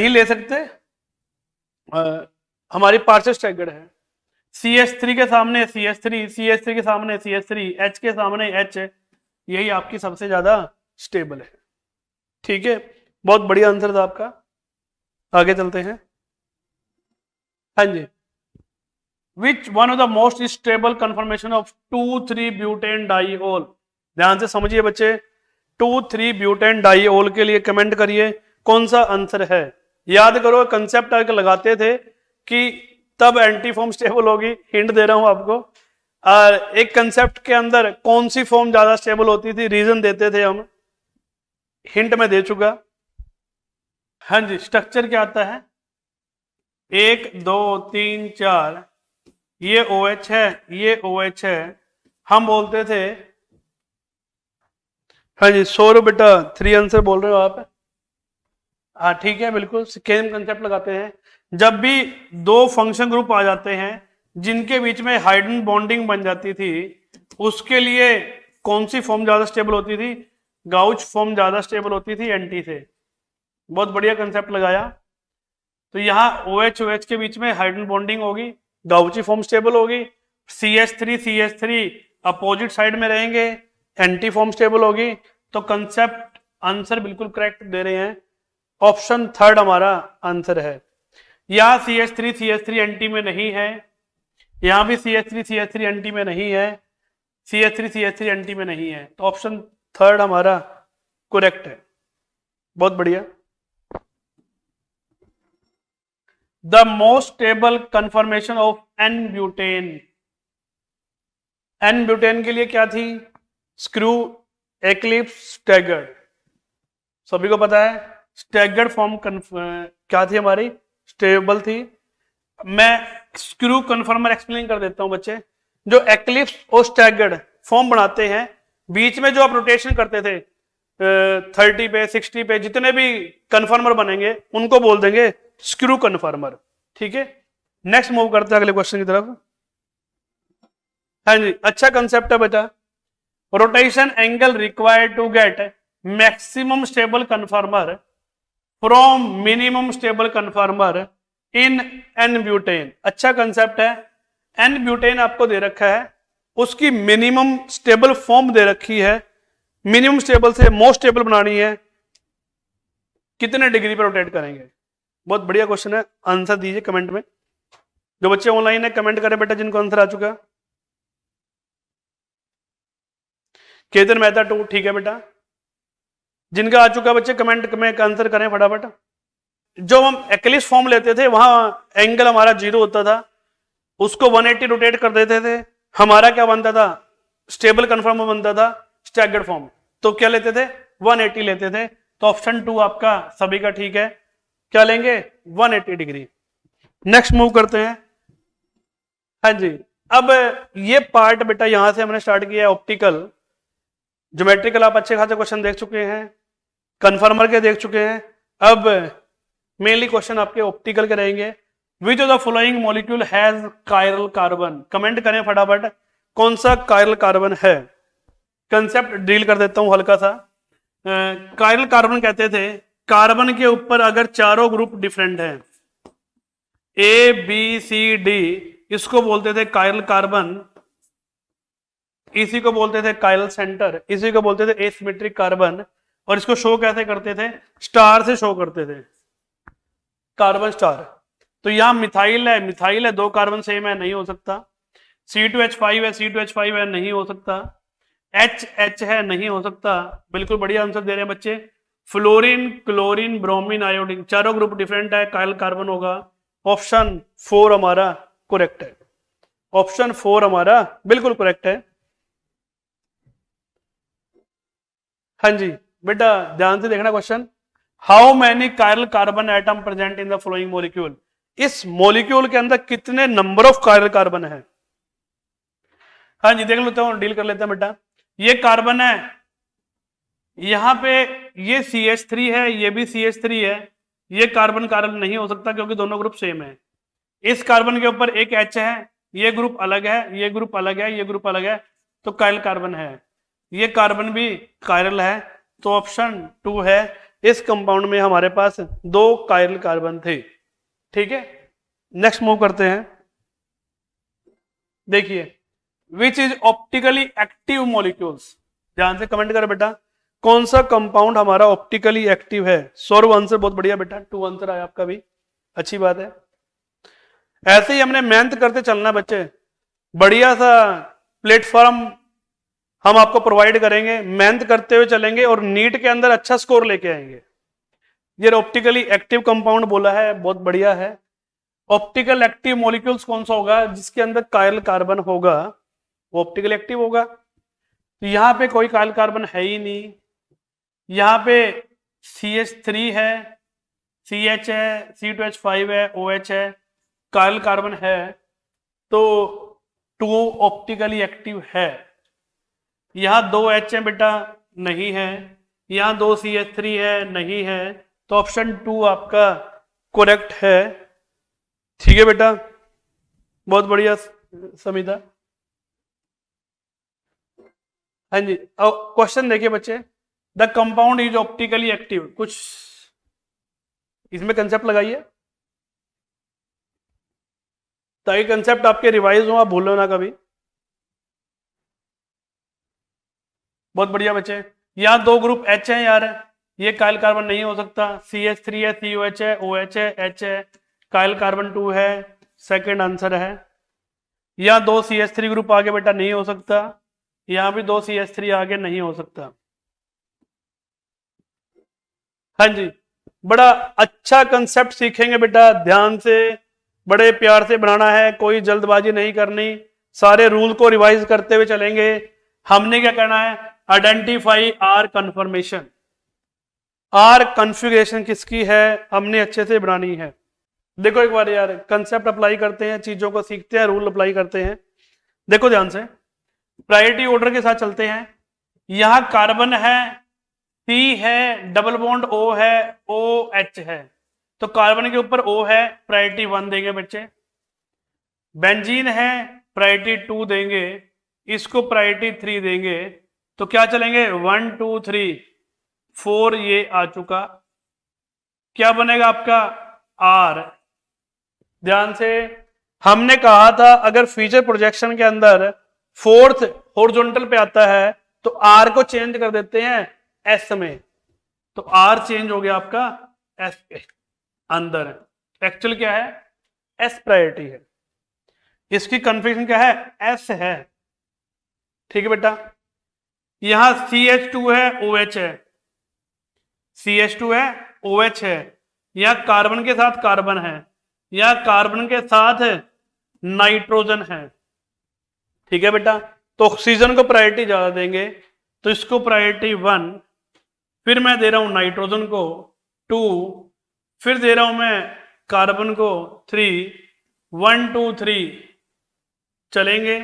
ले सकते, हमारी पार्शियल स्टैगर्ड है। CH3 के सामने CH3, CH3 के सामने CH3, H के सामने H, यही आपकी सबसे ज्यादा स्टेबल है। ठीक है, बहुत बढ़िया आंसर था आपका। आगे चलते हैं। हाँ जी, which one of the most stable conformation of 2,3 butane diol, ध्यान से समझिए बच्चे, 2,3 ब्यूटेन डाइऑल के लिए कमेंट करिए कौन सा आंसर है। याद करो कंसेप्ट आगे लगाते थे कि तब एंटी फॉर्म स्टेबल होगी, हिंट दे रहा हूं आपको। एक कंसेप्ट के अंदर कौन सी फॉर्म ज्यादा स्टेबल होती थी, रीजन देते थे हम, हिंट में दे चुका। हाँ जी, स्ट्रक्चर क्या आता है, 1 2 3 4, ये OH है, ये OH है, हम बोलते थे। हाँ जी, सौरभ बेटा 3 आंसर बोल रहे हो आप। हाँ ठीक है, बिल्कुल सेम कंसेप्ट लगाते हैं। जब भी 2 फंक्शन ग्रुप आ जाते हैं जिनके बीच में हाइड्रोजन बॉन्डिंग बन जाती थी, उसके लिए कौन सी फॉर्म ज्यादा स्टेबल होती थी, गाउच फॉर्म ज्यादा स्टेबल होती थी एंटी से। बहुत बढ़िया कंसेप्ट लगाया। तो यहाँ OH के बीच में हाइड्रोजन बॉन्डिंग होगी, गाउची फॉर्म स्टेबल होगी। CH3 अपोजिट साइड में रहेंगे, एंटी फॉर्म स्टेबल होगी। तो कंसेप्ट आंसर बिल्कुल करेक्ट दे रहे हैं, ऑप्शन 3 हमारा आंसर है। यहां CH3 एंटी में नहीं है, यहां भी CH3 एंटी में नहीं है, CH3 एंटी में नहीं है, तो ऑप्शन 3 हमारा करेक्ट है। बहुत बढ़िया। The most stable confirmation of N butane, N butane के लिए क्या थी, स्क्रू, एक्लिप्स, स्टैगर्ड। सभी को पता है स्टैगर्ड फॉर्म क्या थी हमारी, स्टेबल थी। मैं स्क्रू कन्फर्मर एक्सप्लेन कर देता हूं बच्चे। जो एक्लिप्स और स्टैगर्ड फॉर्म बनाते हैं, बीच में जो आप रोटेशन करते थे 30 पे 60 पे, जितने भी कन्फर्मर बनेंगे उनको बोल देंगे स्क्रू कन्फर्मर। ठीक है, नेक्स्ट मूव करते हैं अगले क्वेश्चन की तरफ। हाँ जी, अच्छा कंसेप्ट है बेटा। Rotation angle required to get maximum stable conformer from minimum stable conformer in N butane. अच्छा कंसेप्ट है। N ब्यूटेन आपको दे रखा है, उसकी मिनिमम स्टेबल फॉर्म दे रखी है, मिनिमम स्टेबल से मोस्ट स्टेबल बनानी है, कितने डिग्री पर रोटेट करेंगे। बहुत बढ़िया क्वेश्चन है, आंसर दीजिए कमेंट में। जो बच्चे ऑनलाइन है कमेंट करें बेटा जिनको आंसर आ चुका। केतन मेहता 2, ठीक है बेटा। जिनका आ चुका बच्चे कमेंट में आंसर करें फटाफट। जो हम एक्लिप्स फॉर्म लेते थे वहां एंगल हमारा 0 होता था, उसको 180 रोटेट कर देते थे, हमारा क्या बनता था, स्टेबल कन्फर्म बनता था स्टैगर्ड फॉर्म। तो क्या लेते थे, 180 लेते थे। तो ऑप्शन 2 आपका सभी का ठीक है। क्या लेंगे, 180 डिग्री। नेक्स्ट मूव करते हैं। हाँ जी, अब ये पार्ट बेटा यहां से हमने स्टार्ट किया है ऑप्टिकल। ज्योमेट्रिकल आप अच्छे खासे क्वेश्चन देख चुके हैं, कन्फर्मर के देख चुके हैं। अब मेनली क्वेश्चन आपके ऑप्टिकल के रहेंगे। विच of the following molecule has chiral carbon, comment करें फटाफट कौन सा कायरल कार्बन है। कंसेप्ट डील कर देता हूं हल्का सा। कायरल कार्बन कहते थे कार्बन के ऊपर अगर चारों ग्रुप डिफरेंट हैं, ए बी सी डी, इसको बोलते थे कायरल कार्बन। इसी को बोलते थे कायरल सेंटर, इसी को बोलते थे एसिमेट्रिक कार्बन। और इसको शो कैसे करते थे, स्टार से शो करते थे, कार्बन स्टार। तो यहां मिथाइल है, मिथाइल है, 2 कार्बन सेम है, नहीं हो सकता। C2H5 है, C2H5 है, नहीं हो सकता। H है, नहीं हो सकता। बिल्कुल बढ़िया आंसर दे रहे हैं बच्चे। फ्लोरीन, क्लोरीन, ब्रोमीन, आयोडीन, चारों ग्रुप डिफरेंट है, कायरल कार्बन होगा। ऑप्शन 4 हमारा करेक्ट है। ऑप्शन 4 हमारा बिल्कुल करेक्ट है। हाँ जी बेटा ध्यान से देखना question. How many chiral carbon atom present in the following molecule, इस मॉलिक्यूल के अंदर कितने नंबर ऑफ कायरल कार्बन है। हाँ जी देख लेते हैं, डील कर लेते हैं बेटा। ये कार्बन है, यहां पे ये CH3 है, ये भी CH3 है। ये कार्बन कार्बन नहीं हो सकता क्योंकि दोनों ग्रुप सेम है। इस कार्बन के ऊपर एक H है, ये ग्रुप अलग है, ये ग्रुप अलग है, ये ग्रुप अलग है, तो कायरल कार्बन है। ये कार्बन भी कायरल है, तो ऑप्शन 2 है। इस कंपाउंड में हमारे पास 2 कायरल कार्बन थे। ठीक है, नेक्स्ट मूव करते हैं। देखिए which is optically active molecules, ध्यान से कमेंट कर बेटा कौन सा कंपाउंड हमारा ऑप्टिकली एक्टिव है। सौरभ आंसर बहुत बढ़िया बेटा, 2 आंसर आया आपका भी, अच्छी बात है। ऐसे ही हमने मेहनत करते चलना बच्चे, बढ़िया सा प्लेटफॉर्म हम आपको प्रोवाइड करेंगे, मेहनत करते हुए चलेंगे और नीट के अंदर अच्छा स्कोर लेके आएंगे। ये ऑप्टिकली एक्टिव कंपाउंड बोला है, बहुत बढ़िया है। ऑप्टिकल एक्टिव मॉलिक्यूल्स कौन सा होगा, जिसके अंदर कायरल कार्बन होगा वो ऑप्टिकल एक्टिव होगा। तो यहां पे कोई कायरल कार्बन है ही नहीं, यहां पे CH3 है, CH है, C2H5 है, OH है, कायरल कार्बन है, तो 2 ऑप्टिकली एक्टिव है। यहां 2 H है बेटा, नहीं है। यहां 2 CH3 है, नहीं है। तो ऑप्शन 2 आपका करेक्ट है। ठीक है बेटा, बहुत बढ़िया समिता। हाँ जी, क्वेश्चन देखिए बच्चे, the compound is optically active, कुछ इसमें कंसेप्ट लगाइए ताकि कंसेप्ट आपके रिवाइज हो, आप भूलो ना कभी। बहुत बढ़िया बच्चे, यहां 2 ग्रुप H है यार, ये कायल कार्बन नहीं हो सकता। CH3 है, COH है, OH है, H है, कायल कार्बन 2 है, सेकंड आंसर है। यहां 2 CH3 ग्रुप आगे बेटा नहीं हो सकता, यहां भी 2 CH3 आगे नहीं हो सकता। हाँ जी, बड़ा अच्छा कंसेप्ट सीखेंगे बेटा, ध्यान से बड़े प्यार से बनाना है, कोई जल्दबाजी नहीं करनी, सारे रूल को रिवाइज करते हुए चलेंगे। हमने क्या करना है, identify R conformation, R configuration किसकी है, हमने अच्छे से बनानी है। देखो एक बार यार कंसेप्ट अप्लाई करते हैं, चीजों को सीखते हैं, रूल अप्लाई करते हैं। देखो ध्यान से, प्रायोरिटी ऑर्डर के साथ चलते हैं। यहां कार्बन है, C है, डबल बॉन्ड O है, OH है, तो कार्बन के ऊपर O है, प्रायोरिटी 1 देंगे बच्चे। बेंजीन है, प्रायोरिटी 2 देंगे, इसको प्रायोरिटी 3 देंगे। तो क्या चलेंगे 1 2 3 4, ये आ चुका, क्या बनेगा आपका R। ध्यान से, हमने कहा था अगर फीचर प्रोजेक्शन के अंदर 4th हॉरिजॉन्टल पे आता है तो R को चेंज कर देते हैं S में, तो R चेंज हो गया आपका S के अंदर। एक्चुअल क्या है, S प्रायोरिटी है, इसकी कन्फिगरेशन क्या है, S है। ठीक है बेटा, यहां CH2 है, OH है, CH2 है, OH है, यहां कार्बन के साथ कार्बन है, यहां कार्बन के साथ नाइट्रोजन है। ठीक है बेटा, तो ऑक्सीजन को प्रायोरिटी ज्यादा देंगे, तो इसको प्रायोरिटी 1, फिर मैं दे रहा हूं नाइट्रोजन को 2, फिर दे रहा हूं मैं कार्बन को 3, 1 2 3 चलेंगे।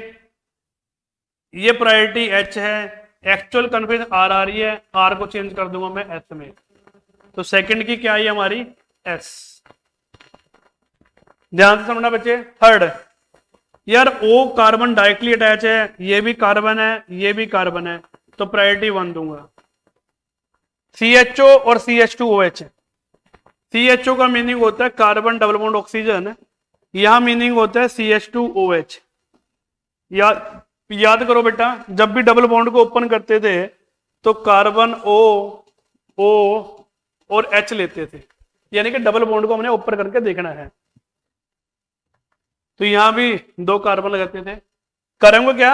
ये प्रायोरिटी H है, एक्चुअल कन्फिग्रेशन R आ रही है, R को चेंज कर दूंगा मैं S में, तो सेकंड की क्या आई हमारी S। ध्यान से समझना बच्चे। थर्ड, यार O कार्बन डायरेक्टली अटैच है, ये भी कार्बन है, ये भी कार्बन है, तो प्रायोरिटी 1 दूंगा। CHO और CH2OH, CHO का मीनिंग होता है कार्बन डबल बॉन्ड ऑक्सीजन, यहां मीनिंग होता है CH2OH। याद करो बेटा, जब भी डबल बॉन्ड को ओपन करते थे तो कार्बन O और H लेते थे, यानी कि डबल बॉन्ड को हमने ऊपर करके देखना है। तो यहां भी 2 कार्बन लगाते थे, करेंगे क्या,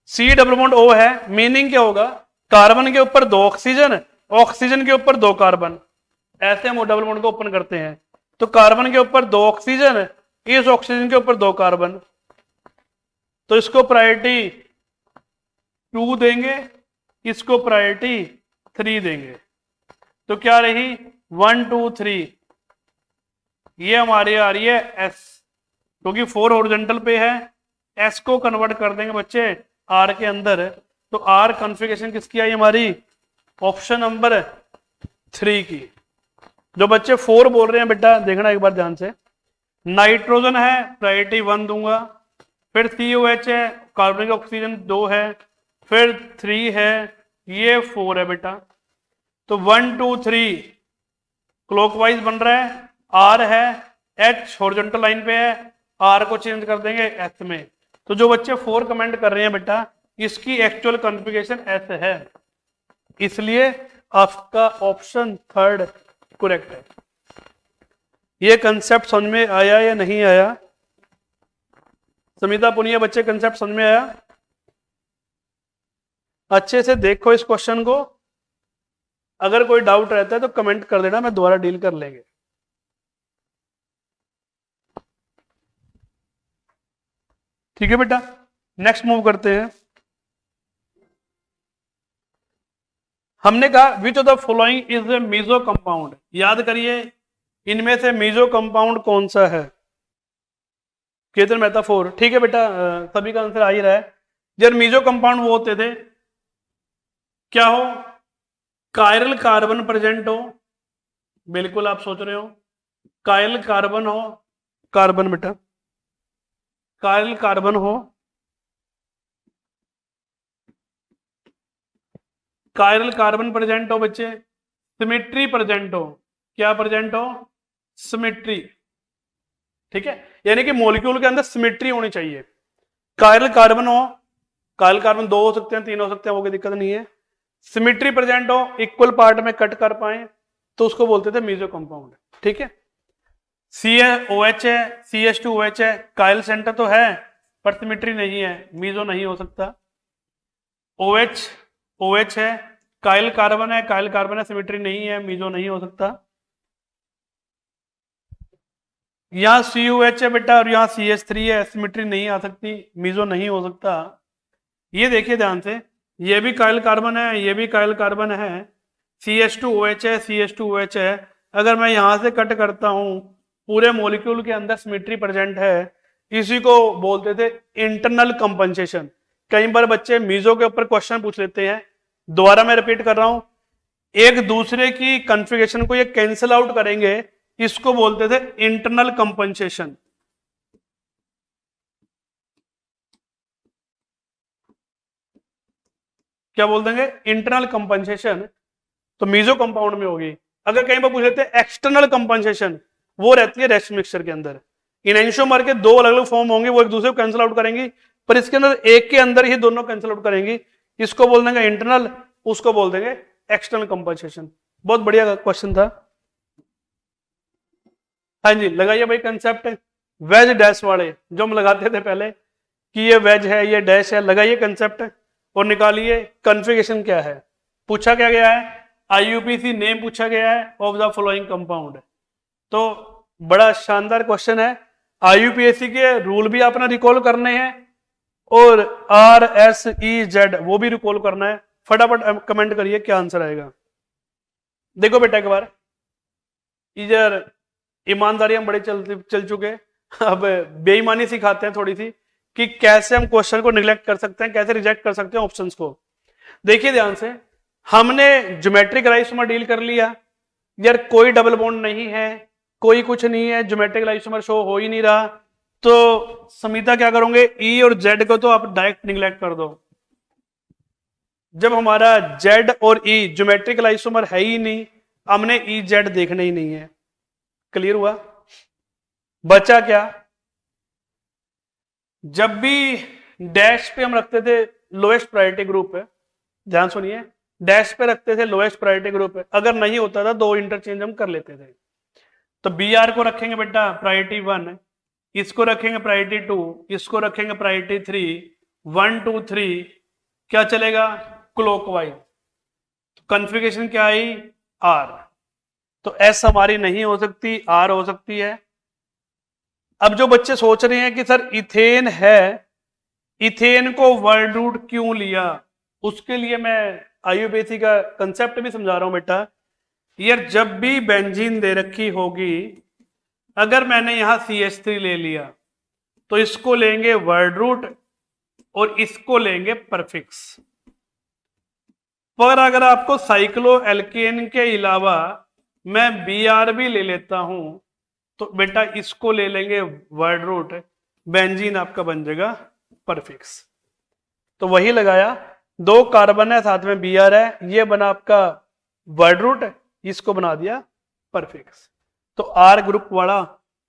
C डबल बॉन्ड O है, मीनिंग क्या होगा, कार्बन के ऊपर 2 ऑक्सीजन, ऑक्सीजन के ऊपर 2 कार्बन, ऐसे हम डबल बॉन्ड को ओपन करते हैं। तो कार्बन के ऊपर 2 ऑक्सीजन, इस ऑक्सीजन के ऊपर 2 कार्बन, तो इसको प्रायोरिटी 2 देंगे, इसको प्रायोरिटी 3 देंगे, तो क्या रही 1 2 3, ये हमारी आ रही है S, क्योंकि 4 हॉरिजॉन्टल पे है, S को कन्वर्ट कर देंगे बच्चे R के अंदर, तो R कॉन्फ़िगरेशन किसकी आई हमारी, ऑप्शन नंबर 3 की। जो बच्चे 4 बोल रहे हैं बेटा देखना एक बार ध्यान से, नाइट्रोजन है प्रायोरिटी 1 दूंगा, फिर COH है, कार्बनिक ऑक्सीजन 2 है, फिर 3 है, ये 4 है बेटा, तो 1 2 3 क्लॉकवाइज बन रहा है, R है, H हॉरिजॉन्टल लाइन पे है, R को चेंज कर देंगे S में। तो जो बच्चे 4 कमेंट कर रहे हैं बेटा, इसकी एक्चुअल कॉन्फ़िगरेशन S है, इसलिए आपका ऑप्शन 3 करेक्ट है। ये कंसेप्ट समझ में आया या नहीं आया? समिता पुनिया बच्चे कंसेप्ट समझ में आया? अच्छे से देखो इस क्वेश्चन को, अगर कोई डाउट रहता है तो कमेंट कर देना, मैं दोबारा डील कर लेंगे। ठीक है बेटा, नेक्स्ट मूव करते हैं। हमने कहा which of the following is a meso compound, याद करिए इनमें से मीजो कंपाउंड कौन सा है, केतन मेहता 4। ठीक है बेटा, सभी का आंसर आ ही रहा है। जब मीजो कंपाउंड वो होते थे, क्या हो, कायरल कार्बन प्रेजेंट हो, बिल्कुल आप सोच रहे हो, कायरल कार्बन हो, कार्बन बेटा कायरल कार्बन हो, कायरल कार्बन प्रेजेंट हो बच्चे, सिमेट्री प्रेजेंट हो, क्या प्रेजेंट हो, सिमेट्री। ठीक है, यानी कि मॉलिक्यूल के अंदर सिमेट्री होनी चाहिए। कायरल कार्बन हो, कायरल कार्बन 2 हो सकते हैं, 3 हो सकते हैं, वो कोई दिक्कत नहीं है। सिमेट्री प्रेजेंट हो, इक्वल पार्ट में कट कर पाए, तो उसको बोलते थे मीजो कंपाउंड। ठीक है, COH है, CH2OH है, कायल सेंटर तो है पर सिमेट्री नहीं है, मीजो नहीं हो सकता। OH है, कायल कार्बन है, कायल कार्बन है, सिमेट्री नहीं है, मीजो नहीं हो सकता। यहां COH है बेटा और यहां CH3 है, सिमेट्री नहीं आ सकती, मीजो नहीं हो सकता। ये देखिए ध्यान से, ये भी कायल कार्बन है, ये भी कायल कार्बन है, CH2OH है, CH2OH है, अगर मैं यहां से कट करता हूं, पूरे मॉलिक्यूल के अंदर सिमेट्री प्रेजेंट है, इसी को बोलते थे इंटरनल कंपनसेशन। कई बार बच्चे मीजो के ऊपर क्वेश्चन पूछ लेते हैं, दोबारा मैं रिपीट कर रहा हूं, एक दूसरे की कॉन्फ़िगरेशन को ये कैंसिल आउट करेंगे, इसको बोलते थे इंटरनल कंपनसेशन। क्या बोल देंगे, इंटरनल कंपनसेशन, तो मीजो कंपाउंड में होगी। अगर कहीं पर पूछ लेते हैं एक्सटर्नल कंपनसेशन, वो रहती है रेस्ट मिक्सचर के अंदर। इनएंशियोमर के 2 अलग अलग फॉर्म होंगे, वो एक दूसरे को कैंसिल आउट करेंगी, पर इसके अंदर एक के अंदर ही दोनों कैंसिल आउट करेंगी, इसको बोल देंगे इंटरनल, उसको बोल देंगे एक्सटर्नल कंपनसेशन। बहुत बढ़िया क्वेश्चन था। हाँ जी, लगाइए भाई कंसेप्ट, वेज डैश वाले जो हम लगाते थे पहले कि ये वेज है, ये डैश है, लगाइए कंसेप्ट, और निकालिए कॉन्फ़िगरेशन क्या है। पूछा क्या गया है, आईयूपीएसी नेम पूछा गया है ऑफ द फॉलोइंग कंपाउंड। तो बड़ा शानदार क्वेश्चन है। आईयूपीएसी के रूल भी आपने रिकॉल करने हैं और RSEZ वो भी रिकॉल करना है। फटाफट कमेंट करिए क्या आंसर आएगा। देखो बेटा एक बार, इधर ईमानदारी हम बड़े चल चुके, अब बेईमानी सिखाते हैं थोड़ी सी कि कैसे हम क्वेश्चन को निगलेक्ट कर सकते हैं, कैसे रिजेक्ट कर सकते हैं ऑप्शंस को। देखिए ध्यान से, हमने ज्योमेट्रिक आइसोमर डील कर लिया, यार कोई डबल बॉन्ड नहीं है, कोई कुछ नहीं है, ज्योमेट्रिक आइसोमर शो हो ही नहीं रहा, तो समीता क्या करोगे, ई और जेड को तो आप डायरेक्ट निगलेक्ट कर दो। जब हमारा जेड और ई ज्योमेट्रिक आइसोमर है ही नहीं, हमने ई जेड देखना ही नहीं है। क्लियर हुआ? बचा क्या, जब भी डैश पे हम रखते थे लोएस्ट प्रायोरिटी ग्रुप है, ध्यान सुनिए, डैश पे रखते थे लोएस्ट प्रायोरिटी ग्रुप है, अगर नहीं होता था दो इंटरचेंज हम कर लेते थे। तो बी आर को रखेंगे बेटा प्रायोरिटी 1, इसको रखेंगे प्रायोरिटी 2, इसको रखेंगे प्रायोरिटी 3, 1 2 3 क्या चलेगा, क्लॉकवाइज। कॉन्फ़िगरेशन क्या आई, आर। तो एस हमारी नहीं हो सकती, आर हो सकती है। अब जो बच्चे सोच रहे हैं कि सर इथेन है, इथेन को वर्ड रूट क्यों लिया, उसके लिए मैं आईयूपीएसी का कंसेप्ट भी समझा रहा हूं बेटा। यार जब भी बेंजीन दे रखी होगी, अगर मैंने यहां CH3 ले लिया तो इसको लेंगे वर्ड रूट और इसको लेंगे परफिक्स। पर अगर आपको साइक्लो एल्केन के अलावा मैं Br भी ले लेता हूं तो बेटा इसको ले लेंगे वर्ड रूट, बेंजीन आपका बन जाएगा परफिक्स। तो वही लगाया, 2 कार्बन है साथ में Br है, ये बना आपका वर्ड रूट, इसको बना दिया परफिक्स। तो आर ग्रुप वाला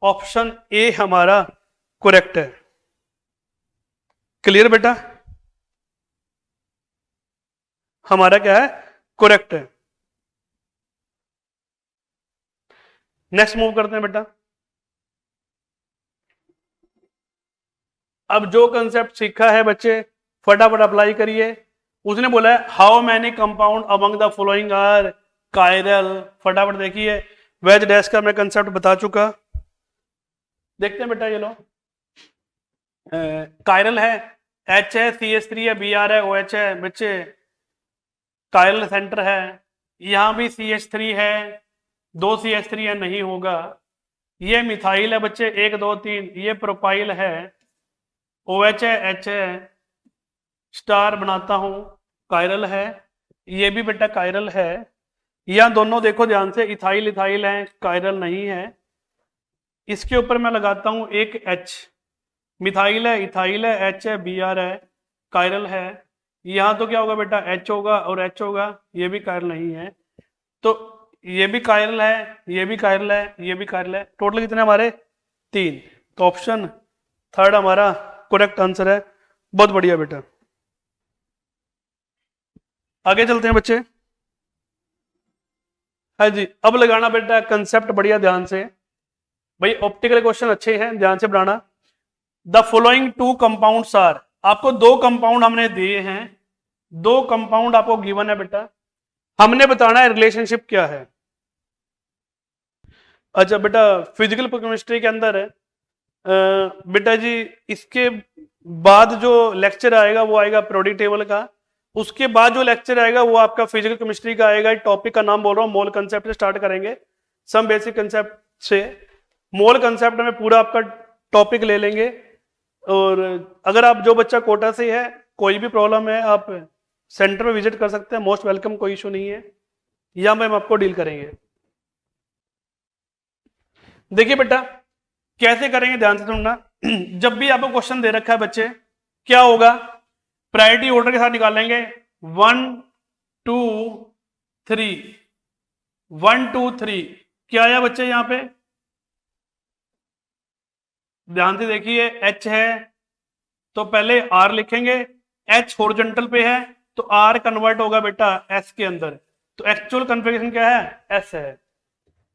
ऑप्शन ए हमारा करेक्ट है। क्लियर बेटा? हमारा क्या है, करेक्ट है। नेक्स्ट मूव करते हैं बेटा। अब जो कंसेप्ट सीखा है बच्चे फटाफट अप्लाई करिए। उसने बोला है how many compound among the following are chiral. फटाफट देखिए, वेज डैश का मैं कंसेप्ट बता चुका। देखते हैं बेटा, ये लो कायरल है, H है, CH3 है, Br है, OH है बच्चे, कायरल सेंटर है। यहां भी CH3 है, 2 CH3 है, नहीं होगा। ये मिथाइल है बच्चे, 1 2 3, ये प्रोपाइल है, OH है, H है, स्टार बनाता हूं, कायरल है। ये भी बेटा कायरल है। यहां दोनों देखो ध्यान से, इथाइल इथाइल है, कायरल नहीं है। इसके ऊपर मैं लगाता हूं एक H, मिथाइल है, इथाइल है, H है, Br है, कायरल है। यहां तो क्या होगा बेटा, H होगा और H होगा, ये भी कायरल नहीं है। तो ये भी कायरल है, ये भी कायरल है, ये भी कायरल है। टोटल कितने हमारे, 3। तो ऑप्शन थर्ड हमारा करेक्ट आंसर है। बहुत बढ़िया बेटा। आगे चलते हैं बच्चे। हाँ जी, अब लगाना बेटा कंसेप्ट बढ़िया ध्यान से। भाई ऑप्टिकल क्वेश्चन अच्छे हैं, ध्यान से बनाना। द फॉलोइंग 2 कंपाउंड्स आर, आपको 2 कंपाउंड हमने दिए हैं, 2 कंपाउंड आपको गिवन है बेटा, हमने बताना है रिलेशनशिप क्या है। अच्छा बेटा, फिजिकल केमिस्ट्री के अंदर है बेटा जी, इसके बाद जो लेक्चर आएगा वो आएगा पीरियोडिक टेबल का। उसके बाद जो लेक्चर आएगा वो आपका फिजिकल केमिस्ट्री का आएगा। टॉपिक का नाम बोल रहा हूँ, मोल कंसेप्ट से स्टार्ट करेंगे, सम बेसिक कंसेप्ट से। मोल कंसेप्ट में पूरा आपका टॉपिक ले लेंगे। और अगर आप जो बच्चा कोटा से है, कोई भी प्रॉब्लम है, आप सेंटर में विजिट कर सकते हैं, मोस्ट वेलकम, कोई इशू नहीं है, या हम आपको डील करेंगे। देखिए बेटा कैसे करेंगे, ध्यान से सुनना। जब भी आपको क्वेश्चन दे रखा है बच्चे, क्या होगा, प्रायोरिटी ऑर्डर के साथ निकालेंगे, 1 2 3, 1 2 3। क्या आया बच्चे यहां पे, ध्यान से देखिए, H है तो पहले R लिखेंगे, H हॉरिजॉन्टल पे है तो R कन्वर्ट होगा बेटा S के अंदर। तो एक्चुअल कॉन्फ़िगरेशन क्या है, S है।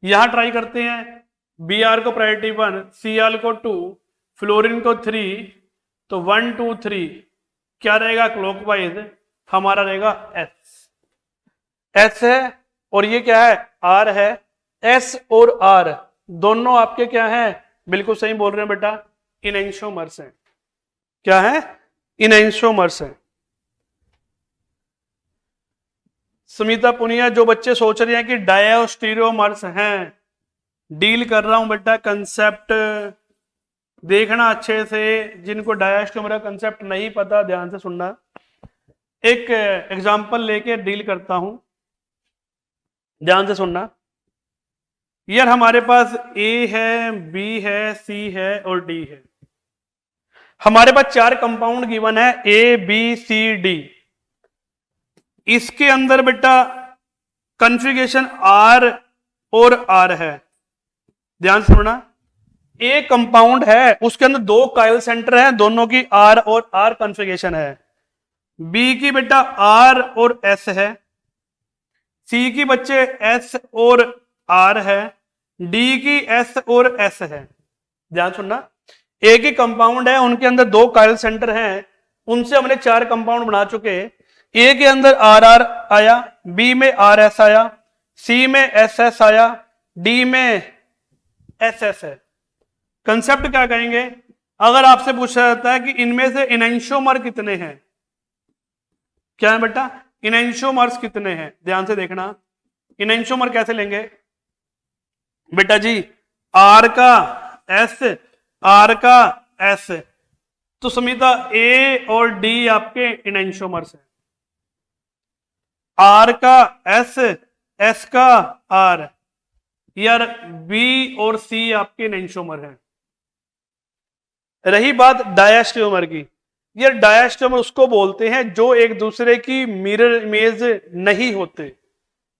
यहां ट्राई करते हैं, Br को प्रायोरिटी 1, Cl को 2, फ्लोरीन को 3, तो 1 2 3 क्या रहेगा, क्लॉकवाइज। हमारा रहेगा एस। एस है और ये क्या है, आर है। एस और आर दोनों आपके क्या है, बिल्कुल सही बोल रहे हैं बेटा, इनएंशियोमर्स हैं। क्या है, इनएंशियोमर्स हैं। सुमिता पुनिया, जो बच्चे सोच रहे हैं कि डायस्टीरियोमर्स हैं, डील कर रहा हूं बेटा कंसेप्ट, देखना अच्छे से। जिनको डायस्टीरियोमर का कंसेप्ट नहीं पता ध्यान से सुनना। एक एग्जांपल लेके डील करता हूं, ध्यान से सुनना। यार हमारे पास ए है, बी है, सी है और डी है। हमारे पास 4 कंपाउंड गिवन है, ए बी सी डी। इसके अंदर बेटा कॉन्फ़िगरेशन आर और आर है। ध्यान से सुनना, ए कंपाउंड है, उसके अंदर 2 काइल सेंटर है, दोनों की आर और आर कॉन्फ़िगरेशन है। बी की बेटा आर और एस है। सी की बच्चे एस और आर है। डी की एस और एस है। ध्यान सुनना, ए की कंपाउंड है, उनके अंदर 2 काइल सेंटर हैं, उनसे हमने 4 कंपाउंड बना चुके। ए के अंदर आर आर आया, बी में आर एस आया, सी में एस एस आया, डी में एस एस है। कंसेप्ट क्या कहेंगे, अगर आपसे पूछा जाता है कि इनमें से इनएंशियोमर कितने हैं, क्या है बेटा, इनएंशियोमर्स कितने हैं, ध्यान से देखना। इनएंशियोमर कैसे लेंगे बेटा जी, आर का एस, आर का एस। तो सुमिता ए और डी आपके इनएंशियोमर्स हैं। आर का एस, एस का आर। यार बी और सी आपके इनएंशियोमर हैं। रही बात डायस्टीरियोमर की, यार डायस्टीरियोमर उसको बोलते हैं जो एक दूसरे की मिरर इमेज नहीं होते,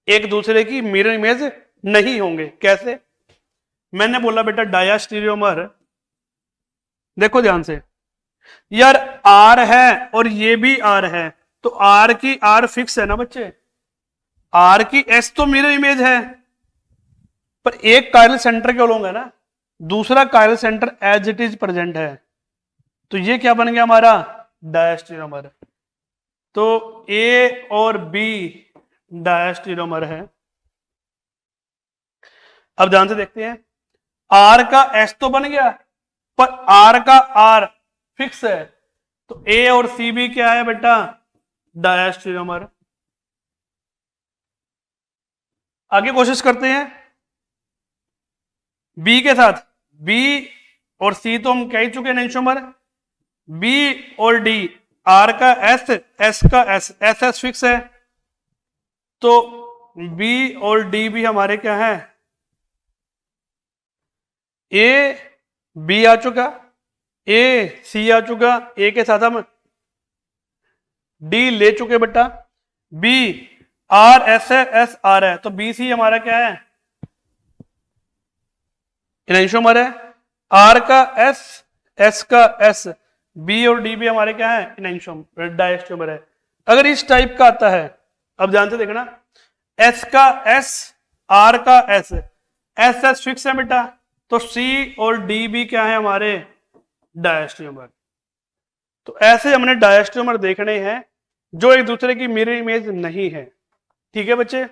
एक दूसरे की मिरर इमेज नहीं होंगे। कैसे, मैंने बोला बेटा डायस्टीरियोमर, देखो ध्यान से, यार आर है और ये भी आर है, तो आर की आर फिक्स है ना बच्चे, आर की एस तो मिरर इमेज है, पर एक कायरल सेंटर के लोग है ना, दूसरा chiral centre as it is present है, तो ये क्या बन गया हमारा डायस्टीरियोमर। तो ए और बी डायस्टीरियोमर है। अब ध्यान से देखते हैं, आर का एस तो बन गया, पर आर का आर फिक्स है, तो ए और सी भी क्या है बेटा, डायस्टीरियोमर। आगे कोशिश करते हैं बी के साथ, बी और सी तो हम कह ही चुके हैं इनएंशियोमर। बी और डी, आर का एस, एस का एस, एस एस फिक्स है, तो बी और डी भी हमारे क्या है, ए बी आ चुका, ए सी आ चुका, ए के साथ हम डी ले चुके बेटा, बी आर एस है, एस आर है, तो बी सी हमारा क्या है, इनएंशियोमर है। आर का एस, एस का एस, बी और डी भी हमारे क्या है, इनएंशियोमर, डायस्टीरियोमर है। अगर इस टाइप का आता है, अब ध्यान से देखना, एस का एस, आर का एस, एस एस फिक्स है बेटा, तो सी और डी भी क्या है हमारे डायस्टीरियोमर। तो ऐसे हमने डायस्टीरियोमर देखने हैं जो एक दूसरे की मिरर इमेज नहीं है। ठीक है बच्चे,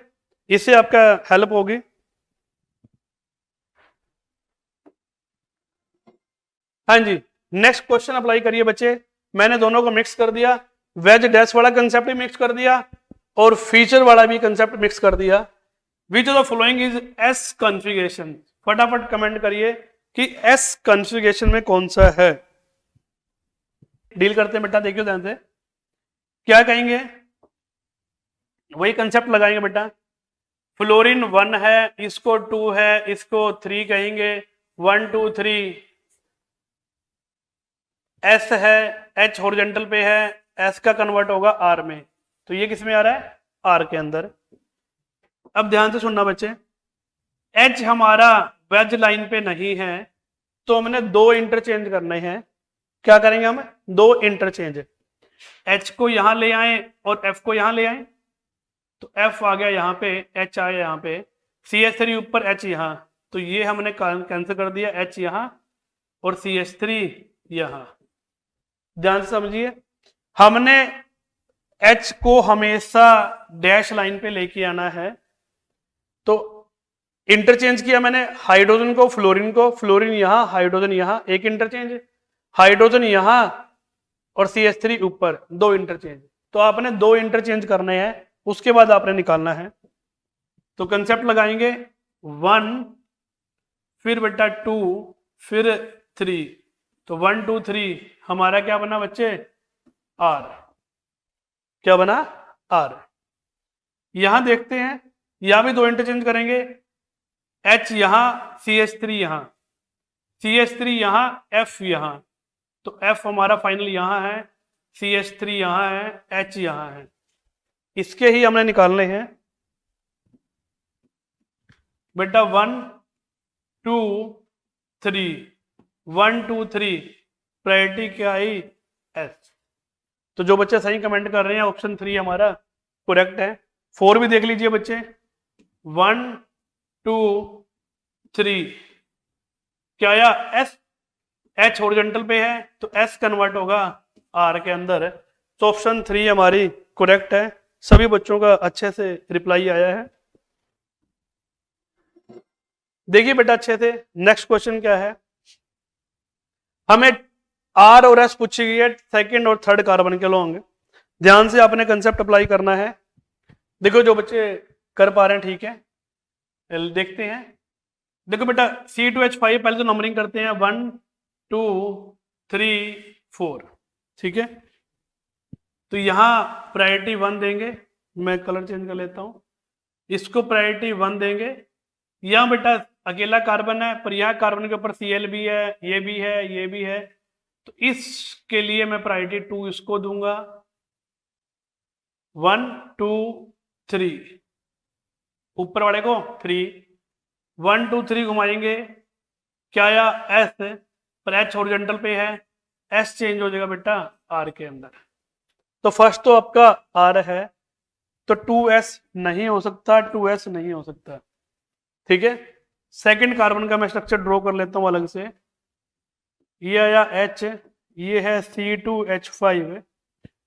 इससे आपका हेल्प होगी। हाँ जी, नेक्स्ट क्वेश्चन अप्लाई करिए बच्चे। मैंने दोनों को मिक्स कर दिया, वेज डैश वाला कंसेप्ट भी मिक्स कर दिया और फीचर वाला भी कंसेप्ट मिक्स कर दिया। विच of the following is S configuration, फटाफट कमेंट करिए कि एस कॉन्फ़िगरेशन में कौन सा है। डील करते हैं बेटा, देखिए ध्यान से, क्या कहेंगे, वही कंसेप्ट लगाएंगे बेटा। फ्लोरीन 1 है, इसको 2 है, इसको 3 कहेंगे, 1 2 3। एस है, एच हॉरिजॉन्टल पे है, एस का कन्वर्ट होगा आर में, तो ये किस में आ रहा है, आर के अंदर। अब ध्यान से सुनना बच्चे, एच हमारा वेज लाइन पे नहीं है, तो हमने 2 इंटरचेंज करने हैं। क्या करेंगे हम, 2 इंटरचेंज, एच को यहां ले आए और एफ को यहां ले आए, तो एफ आ गया यहां पे, एच आया यहां पे, CH3 ऊपर, एच यहां, तो ये हमने कैंसिल कर दिया, एच यहां और CH3 यहां। ध्यान से समझिए, हमने H को हमेशा डैश लाइन पे लेके आना है। तो इंटरचेंज किया मैंने हाइड्रोजन को फ्लोरीन यहां, हाइड्रोजन यहां, एक इंटरचेंज, हाइड्रोजन यहां और CH3 ऊपर, दो इंटरचेंज। तो आपने दो इंटरचेंज करने हैं, उसके बाद आपने निकालना है। तो कंसेप्ट लगाएंगे 1, फिर बेटा 2, फिर 3। तो 1 2 3 हमारा क्या बना बच्चे? R। क्या बना? R। यहां देखते हैं, यहां भी दो इंटरचेंज करेंगे, H यहां, CH3 यहां, CH3 यहां, F यहां। तो F हमारा फाइनल यहां है, CH3 यहां है, H यहां है। इसके ही हमने निकालने हैं बेटा 1 2 3, 1 2 3, प्रायोरिटी क्या आई? एस। तो जो बच्चे सही कमेंट कर रहे हैं ऑप्शन 3 हमारा करेक्ट है। 4 भी देख लीजिए बच्चे, 1 2 3 क्या आया? एस। एच हॉरिजॉन्टल पे है तो एस कन्वर्ट होगा आर के अंदर। तो ऑप्शन 3 हमारी करेक्ट है। सभी बच्चों का अच्छे से रिप्लाई आया है। देखिए बेटा अच्छे से, नेक्स्ट क्वेश्चन क्या है, हमें आर और एस पूछी गई है सेकंड और थर्ड कार्बन के लॉन्ग। ध्यान से आपने कंसेप्ट अप्लाई करना है। देखो जो बच्चे कर पा रहे हैं ठीक है, देखते हैं। देखो बेटा C2H5 पहले तो नंबरिंग करते हैं 1 2 3 4, ठीक है। तो यहां प्रायोरिटी 1 देंगे, मैं कलर चेंज कर लेता हूं, इसको प्रायोरिटी 1 देंगे। यहां बेटा अकेला कार्बन है, पर यहां कार्बन के ऊपर Cl भी है, ये भी है, ये भी है, तो इसके लिए मैं प्रायोरिटी 2 इसको दूंगा। 1 2 3, ऊपर वाले को 3, 1 2 3 घुमाएंगे, क्या आया? एस, पर एच हॉरिजॉन्टल पे है, एस चेंज हो जाएगा बेटा आर के अंदर। तो फर्स्ट तो आपका आर है, तो 2s नहीं हो सकता, 2s नहीं हो सकता, ठीक है। सेकंड कार्बन का मैं स्ट्रक्चर ड्रॉ कर लेता हूं अलग से। ये आया H, ये है C2H5,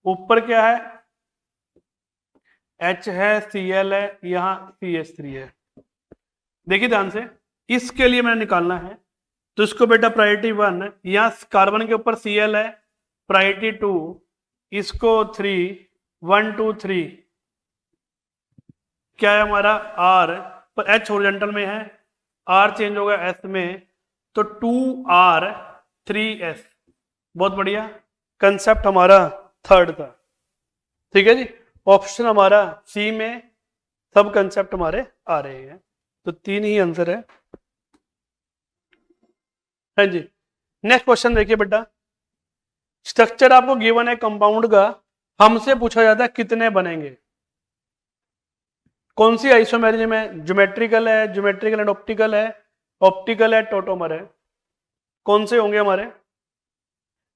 ऊपर क्या है? H है, Cl है, यहां CH3 है। देखिए ध्यान से, इसके लिए मैंने निकालना है, तो इसको बेटा प्रायोरिटी 1, यहां कार्बन के ऊपर Cl है, प्रायोरिटी 2, इसको 3, 1 2 3, क्या है हमारा? R, पर H हॉरिजॉन्टल में है, R चेंज होगा S में, तो 2R 3S। बहुत बढ़िया, कंसेप्ट हमारा थर्ड था, ठीक है जी। ऑप्शन हमारा सी में सब कंसेप्ट हमारे आ रहे हैं, तो 3 ही आंसर है। हाँ जी, नेक्स्ट क्वेश्चन देखिए बेटा, स्ट्रक्चर आपको गिवन है कंपाउंड का, हमसे पूछा जाता है कितने बनेंगे। कौन सी आइसोमेरिज्म है? ज्योमेट्रिकल है, ज्योमेट्रिकल एंड ऑप्टिकल है, ऑप्टिकल है, टोटोमर है। कौन से होंगे हमारे?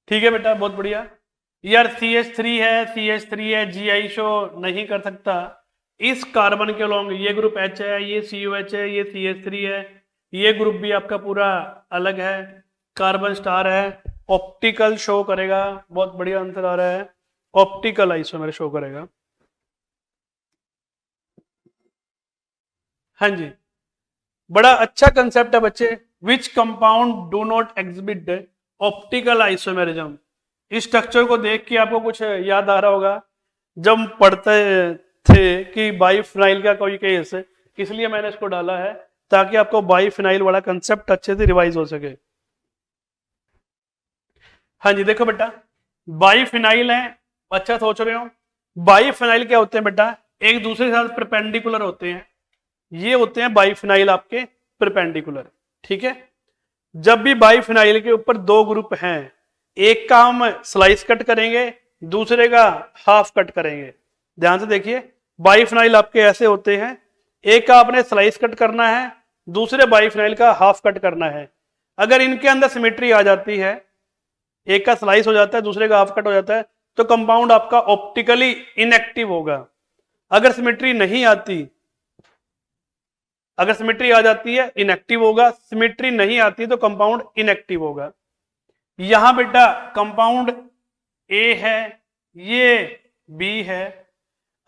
ठीक है बेटा, बहुत बढ़िया। यार CH3 है, CH3 है, जी आइसो नहीं कर सकता। इस कार्बन के लॉन्ग ये ग्रुप H है, ये COH है, ये CH3 है, ये ग्रुप भी आपका पूरा अलग है, कार्बन स्टार है, ऑप्टिकल शो करेगा। बहुत बढ़िया आंसर आ रहा है, ऑप्टिकल आइसोमर शो करेगा। हाँ जी, बड़ा अच्छा कंसेप्ट है बच्चे। Which compound do not exhibit optical isomerism. इस स्ट्रक्चर को देख के आपको कुछ याद आ रहा होगा, जब पढ़ते थे कि बाइफिनाइल का कोई केस, इसलिए मैंने इसको डाला है ताकि आपको बाइफिनाइल वाला कंसेप्ट अच्छे से रिवाइज हो सके। हाँ जी, देखो बेटा बाइफिनाइल है, अच्छा सोच रहे हो, बाइफिनाइल क्या होते हैं बेटा? एक दूसरे के साथ परपेंडिकुलर होते हैं, ये होते हैं बाइफिनाइल आपके परपेंडिकुलर, ठीक है। जब भी बाइफिनाइल के ऊपर दो ग्रुप हैं, एक का हम स्लाइस कट करेंगे, दूसरे का हाफ कट करेंगे। ध्यान से देखिए, बाइफिनाइल आपके ऐसे होते हैं, एक का आपने स्लाइस कट करना है, दूसरे बाइफिनाइल का हाफ कट करना है। अगर इनके अंदर सिमेट्री आ जाती है, एक का स्लाइस हो जाता है, दूसरे का हाफ कट हो जाता है, तो कंपाउंड आपका ऑप्टिकली इनएक्टिव होगा। अगर सिमेट्री नहीं आती, अगर सिमेट्री आ जाती है इनएक्टिव होगा, सिमेट्री नहीं आती तो कंपाउंड इनएक्टिव होगा। यहां बेटा कंपाउंड ए है, ये बी है।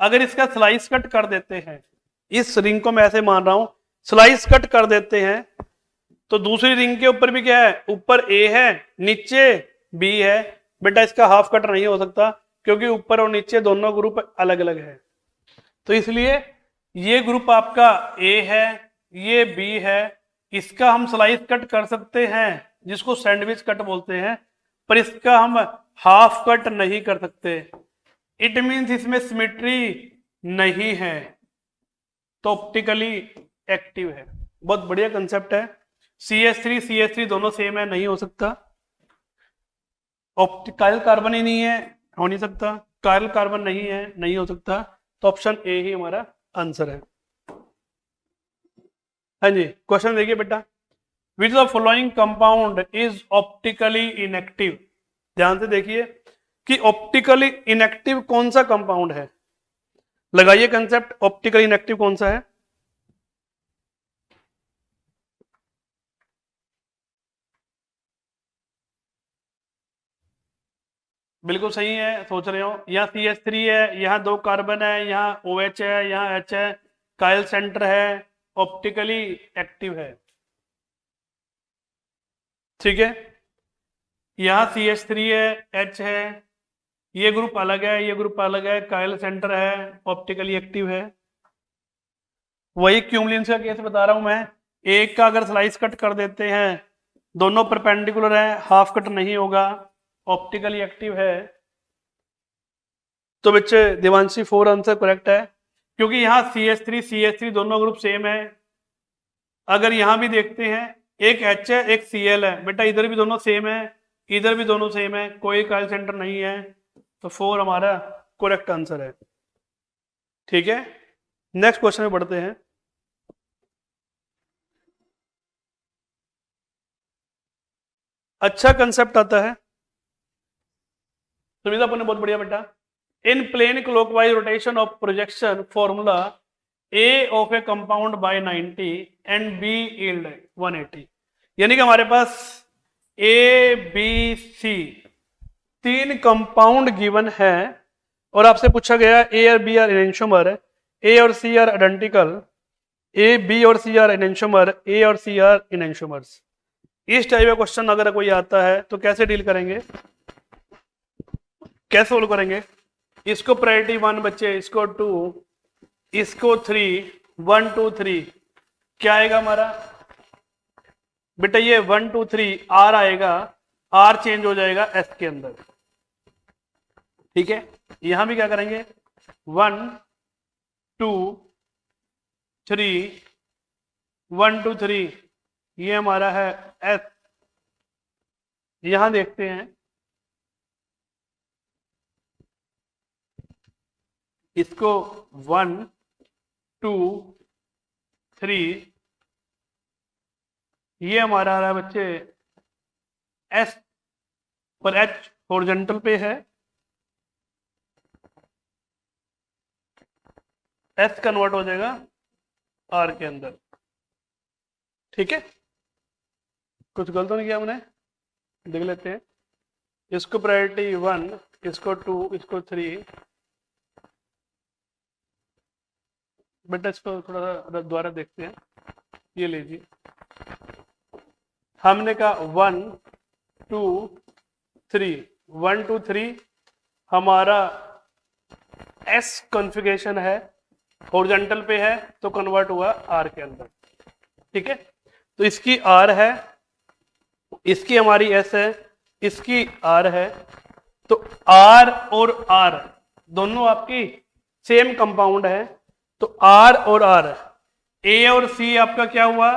अगर इसका स्लाइस कट कर देते हैं, इस रिंग को मैं ऐसे मान रहा हूं, स्लाइस कट कर देते हैं, तो दूसरी रिंग के ऊपर भी क्या है, ऊपर ए है, नीचे बी है। बेटा इसका हाफ कट नहीं हो सकता क्योंकि ऊपर और नीचे दोनों ग्रुप अलग अलग है। तो इसलिए ये ग्रुप आपका ए है, ये बी है, इसका हम स्लाइस कट कर सकते हैं जिसको सैंडविच कट बोलते हैं, पर इसका हम हाफ कट नहीं कर सकते। इट मीन्स इसमें सिमेट्री नहीं है, तो ऑप्टिकली एक्टिव है। बहुत बढ़िया कंसेप्ट है। CH3 दोनों सेम है, नहीं हो सकता। कायरल कार्बन ही नहीं है, हो नहीं सकता। कायरल कार्बन नहीं है, नहीं हो सकता। तो ऑप्शन ए ही हमारा आंसर है। हाँ जी, क्वेश्चन देखिए बेटा, which of following compound is optically inactive. ध्यान से देखिए कि ऑप्टिकली इनएक्टिव कौन सा कंपाउंड है। लगाइए कंसेप्ट, ऑप्टिकली इनएक्टिव कौन सा है। बिल्कुल सही है, सोच रहे हो। यहाँ CH3 है, यहाँ 2 कार्बन है, यहाँ OH है, यहाँ H है, कायल सेंटर है, ऑप्टिकली एक्टिव है। ठीक है, यहाँ CH3 है, H है, ये ग्रुप अलग है, ये ग्रुप अलग है, कायल सेंटर है, ऑप्टिकली एक्टिव है। वही क्यूमलिन्स का केस बता रहा हूं मैं। एक का अगर स्लाइस कट कर देते हैं, दोनों परपेंडिकुलर है, हाफ कट नहीं होगा, ऑप्टिकली एक्टिव है। तो बच्चे देवांशी 4 आंसर करेक्ट है, क्योंकि यहाँ CH3 दोनों ग्रुप सेम है। अगर यहां भी देखते हैं, एक H है, एक Cl है, बेटा इधर भी दोनों सेम है, इधर भी दोनों सेम है, कोई कायल सेंटर नहीं है, तो 4 हमारा करेक्ट आंसर है। ठीक है, नेक्स्ट क्वेश्चन में बढ़ते हैं। अच्छा कंसेप्ट आता है, सुविधा अपने बहुत बढ़िया बेटा। In plane clockwise rotation of projection formula A of a compound by 90 and B yield 180। यानी कि हमारे पास A B C 3 compound given है और आपसे पूछा गया ए और बी आर एनेंटियोमर, ए और C are identical, A B और सी आर एनेंटियोमर, ए और सी आर एनेंटियोमर्स। इस टाइप का क्वेश्चन अगर कोई आता है तो कैसे डील करेंगे, कैसे सोल्व करेंगे। इसको प्रायोरिटी 1 बच्चे, इसको 2, इसको 3, 1 2 3, क्या आएगा हमारा बेटा, ये 1 2 3 आर आएगा, आर चेंज हो जाएगा एस के अंदर। ठीक है, यहां भी क्या करेंगे, 1 2 3, 1 2 3, ये हमारा है एस। यहां देखते हैं, इसको 1 2 3, ये हमारा आ रहा है बच्चे एस पर एच हॉरिजॉन्टल पे है, एस कन्वर्ट हो जाएगा आर के अंदर। ठीक है, कुछ गलत नहीं किया हमने, देख लेते हैं। इसको प्रायोरिटी 1, इसको 2, इसको 3, बेटा इसको थोड़ा सा दोबारा देखते हैं। ये लीजिए, हमने कहा 1 2 3, 1 2 3 हमारा एस कॉन्फ़िगरेशन है, हॉरिजॉन्टल पे है, तो कन्वर्ट हुआ आर के अंदर। ठीक है, तो इसकी आर है, इसकी हमारी एस है, इसकी आर है, तो आर और आर दोनों आपकी सेम कंपाउंड है, तो आर और आर, ए और सी आपका क्या हुआ,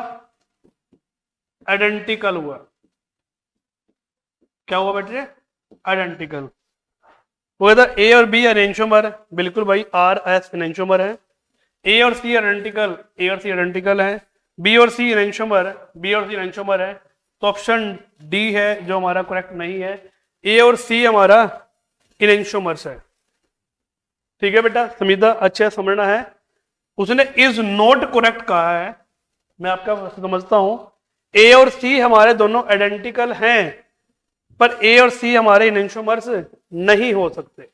आइडेंटिकल हुआ। क्या हुआ बेटे, आइडेंटिकल। वो कहता ए और बी एनेंटियोमर, बिल्कुल भाई, आर एस एनेंटियोमर है। ए और सी आइडेंटिकल, ए और सी आइडेंटिकल है। बी और सी एनेंटियोमर, बी और सी एनेंटियोमर है। तो ऑप्शन डी है जो हमारा करेक्ट नहीं है, ए और सी हमारा एनेंटियोमर्स है। ठीक है बेटा, समीदा अच्छे समझना है। उसने इज नॉट करेक्ट कहा है, मैं आपका समझता हूं। ए और सी हमारे दोनों आइडेंटिकल हैं, पर ए और सी हमारे एनेंटियोमर्स नहीं हो सकते।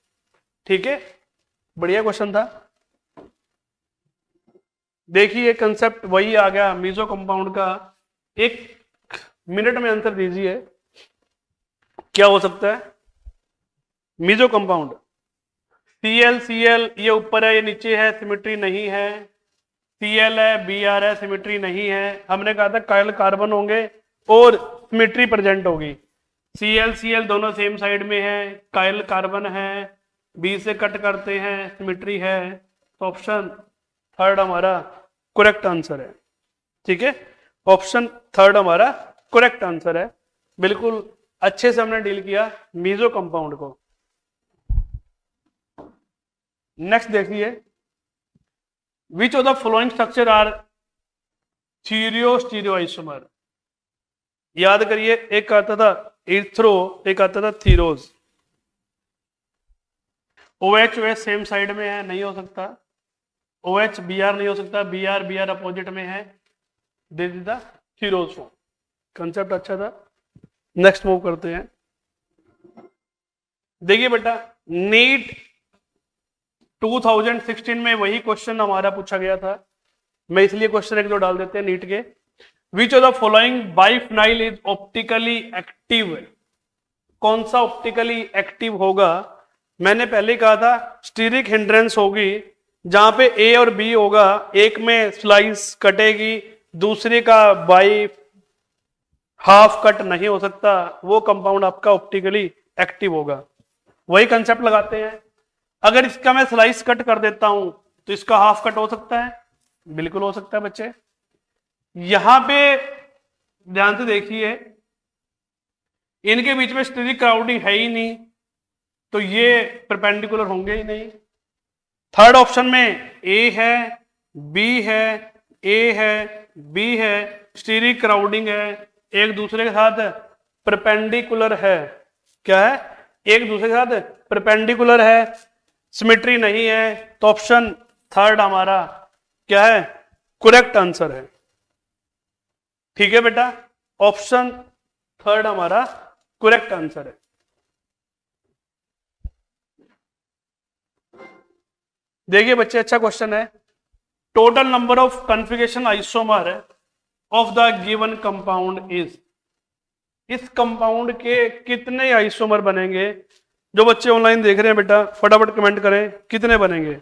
ठीक है, बढ़िया क्वेश्चन था। देखिए कंसेप्ट वही आ गया मीजो कंपाउंड का। 1 मिनट में आंसर दीजिए, क्या हो सकता है मीजो कंपाउंड। Cl ये ऊपर है, ये नीचे है, सिमेट्री नहीं है। Cl है, Br है, सिमेट्री नहीं है। हमने कहा था कायल कार्बन होंगे और सिमेट्री प्रेजेंट होगी। Cl दोनों सेम साइड में है, कायल कार्बन है, बी से कट करते हैं, सिमेट्री है। तो ऑप्शन थर्ड हमारा करेक्ट आंसर है। ठीक है, ऑप्शन थर्ड हमारा करेक्ट आंसर है। बिल्कुल अच्छे से हमने डील किया मीजो कंपाउंड को। नेक्स्ट देखिए, which of the following structure are stereoisomer. याद करिए, एक आता था इथ्रो, एक आता था threose. OH OH same side में है, नहीं हो सकता। OH Br नहीं हो सकता, Br अपोजिट में है, दे दीदा थीरोज फॉर्म। कंसेप्ट अच्छा था। नेक्स्ट मूव करते हैं। देखिए बेटा, नीट 2016 में वही क्वेश्चन हमारा पूछा गया था, मैं इसलिए क्वेश्चन एक दो डाल देते हैं नीट के। विच of the following biphenyl is optically active. कौन सा ऑप्टिकली एक्टिव होगा? मैंने पहले कहा था स्टीरिक हिंड्रेंस होगी, जहां पे ए और बी होगा, एक में स्लाइस कटेगी, दूसरे का बाई हाफ कट नहीं हो सकता, वो कंपाउंड आपका ऑप्टिकली एक्टिव होगा। वही कंसेप्ट लगाते हैं। अगर इसका मैं स्लाइस कट कर देता हूं तो इसका हाफ कट हो सकता है, बिल्कुल हो सकता है बच्चे। यहां पे ध्यान से देखिए, इनके बीच में स्टीरिक क्राउडिंग है ही नहीं, तो ये परपेंडिकुलर होंगे ही नहीं। थर्ड ऑप्शन में ए है, बी है, ए है, बी है, स्टीरिक क्राउडिंग है, एक दूसरे के साथ परपेंडिकुलर है। क्या है? एक दूसरे के साथ परपेंडिकुलर है, सिमेट्री नहीं है। तो ऑप्शन थर्ड हमारा क्या है? करेक्ट आंसर है। ठीक है बेटा, ऑप्शन थर्ड हमारा करेक्ट आंसर है। देखिए बच्चे, अच्छा क्वेश्चन है। Total number of configuration isomer of the given compound is. इस कंपाउंड के कितने आइसोमर बनेंगे? जो बच्चे ऑनलाइन देख रहे हैं बेटा, फटाफट कमेंट करें कितने बनेंगे।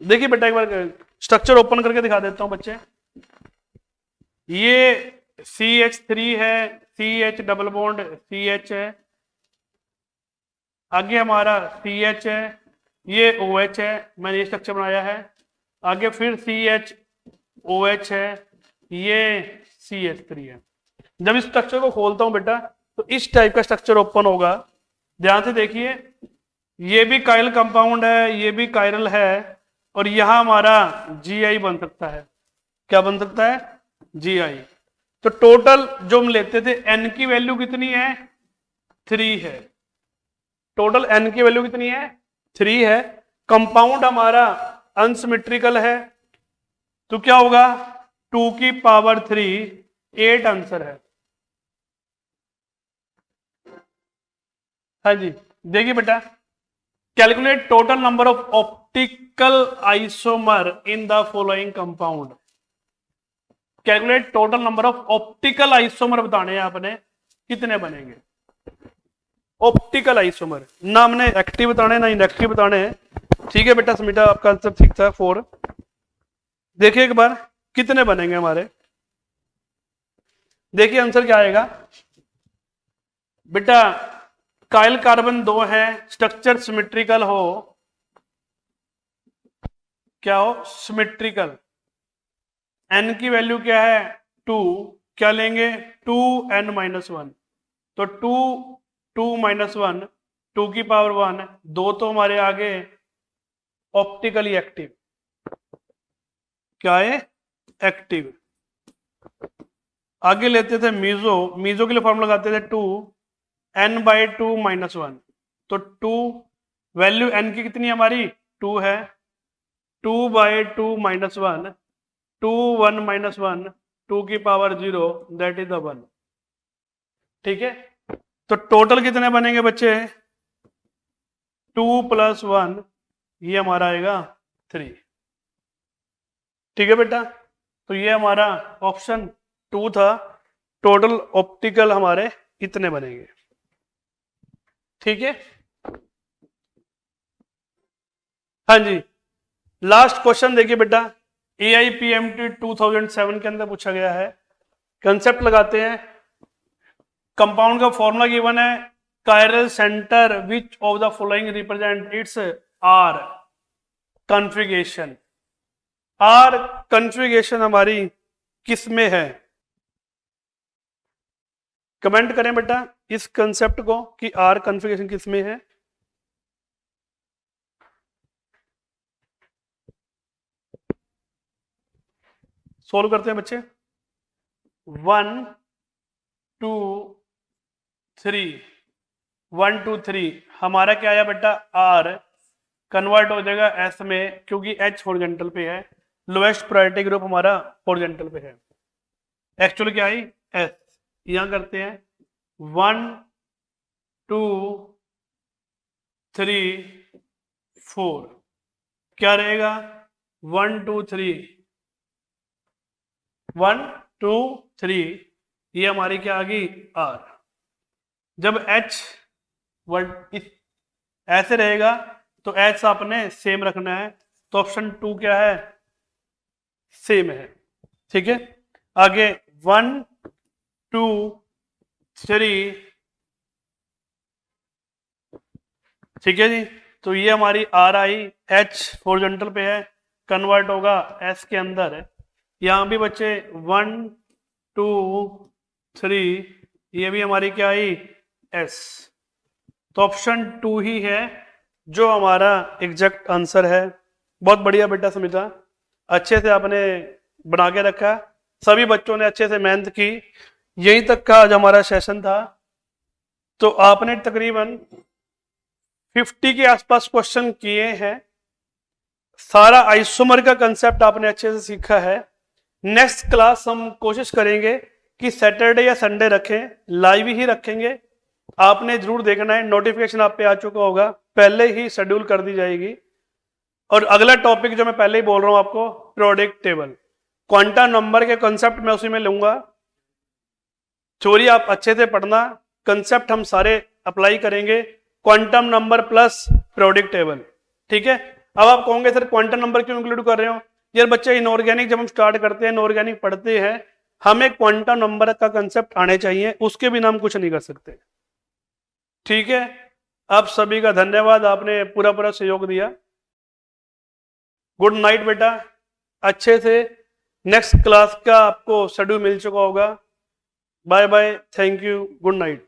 देखिए बेटा, एक बार स्ट्रक्चर ओपन करके दिखा देता हूं बच्चे। ये CH3 है, CH डबल बॉन्ड CH है, आगे हमारा CH है, ये OH है, मैंने ये स्ट्रक्चर बनाया है। आगे फिर CHOH है, ये CH3 है। जब इस स्ट्रक्चर को खोलता हूं बेटा तो इस टाइप का स्ट्रक्चर ओपन होगा। ध्यान से देखिए, ये भी कायरल कंपाउंड है, ये भी कायरल है, और यहां हमारा GI बन सकता है। क्या बन सकता है? GI। तो टोटल जो हम लेते थे N की वैल्यू कितनी है? 3 है। टोटल N की वैल्यू कितनी है? 3 है। कंपाउंड हमारा अनसिमेट्रिकल है, तो क्या होगा? 2 की पावर 3, 8 आंसर है। हाँ जी, देखिए बेटा, calculate total number of optical isomer in the following compound. Calculate total number of optical isomer बताने हैं आपने, कितने बनेंगे ऑप्टिकल आइसोमर। ना हमने एक्टिव बताने ना इनएक्टिव बताने हैं। ठीक है बेटा, समीटा आपका आंसर ठीक था 4। देखिए एक बार कितने बनेंगे हमारे। देखिए आंसर क्या आएगा बेटा। कायल कार्बन 2 है, स्ट्रक्चर सिमेट्रिकल हो, क्या हो? सिमेट्रिकल। N की वैल्यू क्या है? 2। क्या लेंगे? 2n-1। तो 2 - 1, 2 की पावर 1, 2 तो हमारे आगे ऑप्टिकली एक्टिव। क्या है? एक्टिव। आगे लेते थे मीजो, मीजो के लिए फॉर्मूला लगाते थे 2n/2 - 1। तो 2 वैल्यू n की कितनी हमारी? 2 है। 2/2 - 1, 2 1 - 1, 2 की पावर 0, दैट इज द 1। ठीक है, तो टोटल कितने बनेंगे बच्चे? 2 + 1 ये हमारा आएगा 3। ठीक है बेटा, तो ये हमारा ऑप्शन 2 था। टोटल ऑप्टिकल हमारे इतने बनेंगे। ठीक है, हाँ जी। लास्ट क्वेश्चन देखिए बेटा, AIPMT 2007 के अंदर पूछा गया है। कंसेप्ट लगाते हैं। कंपाउंड का फॉर्मूला गिवन है, chiral centre which of the following represent its R configuration. R configuration हमारी किस में है? कमेंट करें बेटा इस कंसेप्ट को कि आर कॉन्फ़िगरेशन किस में है। सोल्व करते हैं बच्चे। 1 2 3 1 2 3 हमारा क्या आया बेटा? आर कन्वर्ट हो जाएगा एस में, क्योंकि एच हॉरिजॉन्टल पे है। लोएस्ट प्रायोरिटी ग्रुप हमारा हॉरिजॉन्टल पे है। एक्चुअली क्या आई? एस। यहां करते हैं 1 2 3 4 क्या रहेगा? 1 2 3 1 2 3 ये हमारी क्या आ गई? आर। जब एच ऐसे रहेगा तो एच आपने सेम रखना है, तो ऑप्शन 2 क्या है? सेम है। ठीक है, आगे 1 2 3 ठीक है जी। तो ये हमारी आर आई, एच हॉरिजॉन्टल पे है, कन्वर्ट होगा एस के अंदर। यहां भी बच्चे 1 2 3 ये भी हमारी क्या आई? एस। तो ऑप्शन 2 ही है जो हमारा एग्जैक्ट आंसर है। बहुत बढ़िया बेटा स्मिता, अच्छे से आपने बना के रखा, सभी बच्चों ने अच्छे से मेहनत की। यहीं तक का आज हमारा सेशन था। तो आपने तकरीबन 50 के आसपास क्वेश्चन किए हैं। सारा आइसोमर का कंसेप्ट आपने अच्छे से सीखा है। नेक्स्ट क्लास हम कोशिश करेंगे कि सैटरडे या संडे रखें, लाइव ही रखेंगे। आपने जरूर देखना है, नोटिफिकेशन आप पे आ चुका होगा, पहले ही शेड्यूल कर दी जाएगी। और अगला टॉपिक जो मैं पहले ही बोल रहा हूं आपको, प्रोडक्ट टेबल, क्वांटम नंबर के कंसेप्ट मैं उसी में लूंगा। थ्योरी आप अच्छे से पढ़ना, कंसेप्ट हम सारे अप्लाई करेंगे, quantum number plus product table. ठीक है, अब आप कहोगे सर क्वांटम नंबर क्यों इंक्लूड कर रहे हो? यार बच्चे इनऑर्गेनिक जब हम स्टार्ट करते हैं, इनऑर्गेनिक पढ़ते हैं, हमें क्वांटम नंबर का कंसेप्ट आने चाहिए, उसके बिना हम कुछ नहीं कर सकते। ठीक है, आप सभी का धन्यवाद, आपने पूरा पूरा सहयोग दिया। गुड नाइट बेटा, अच्छे से नेक्स्ट क्लास का आपको शेड्यूल मिल चुका होगा। Bye bye, thank you, good night.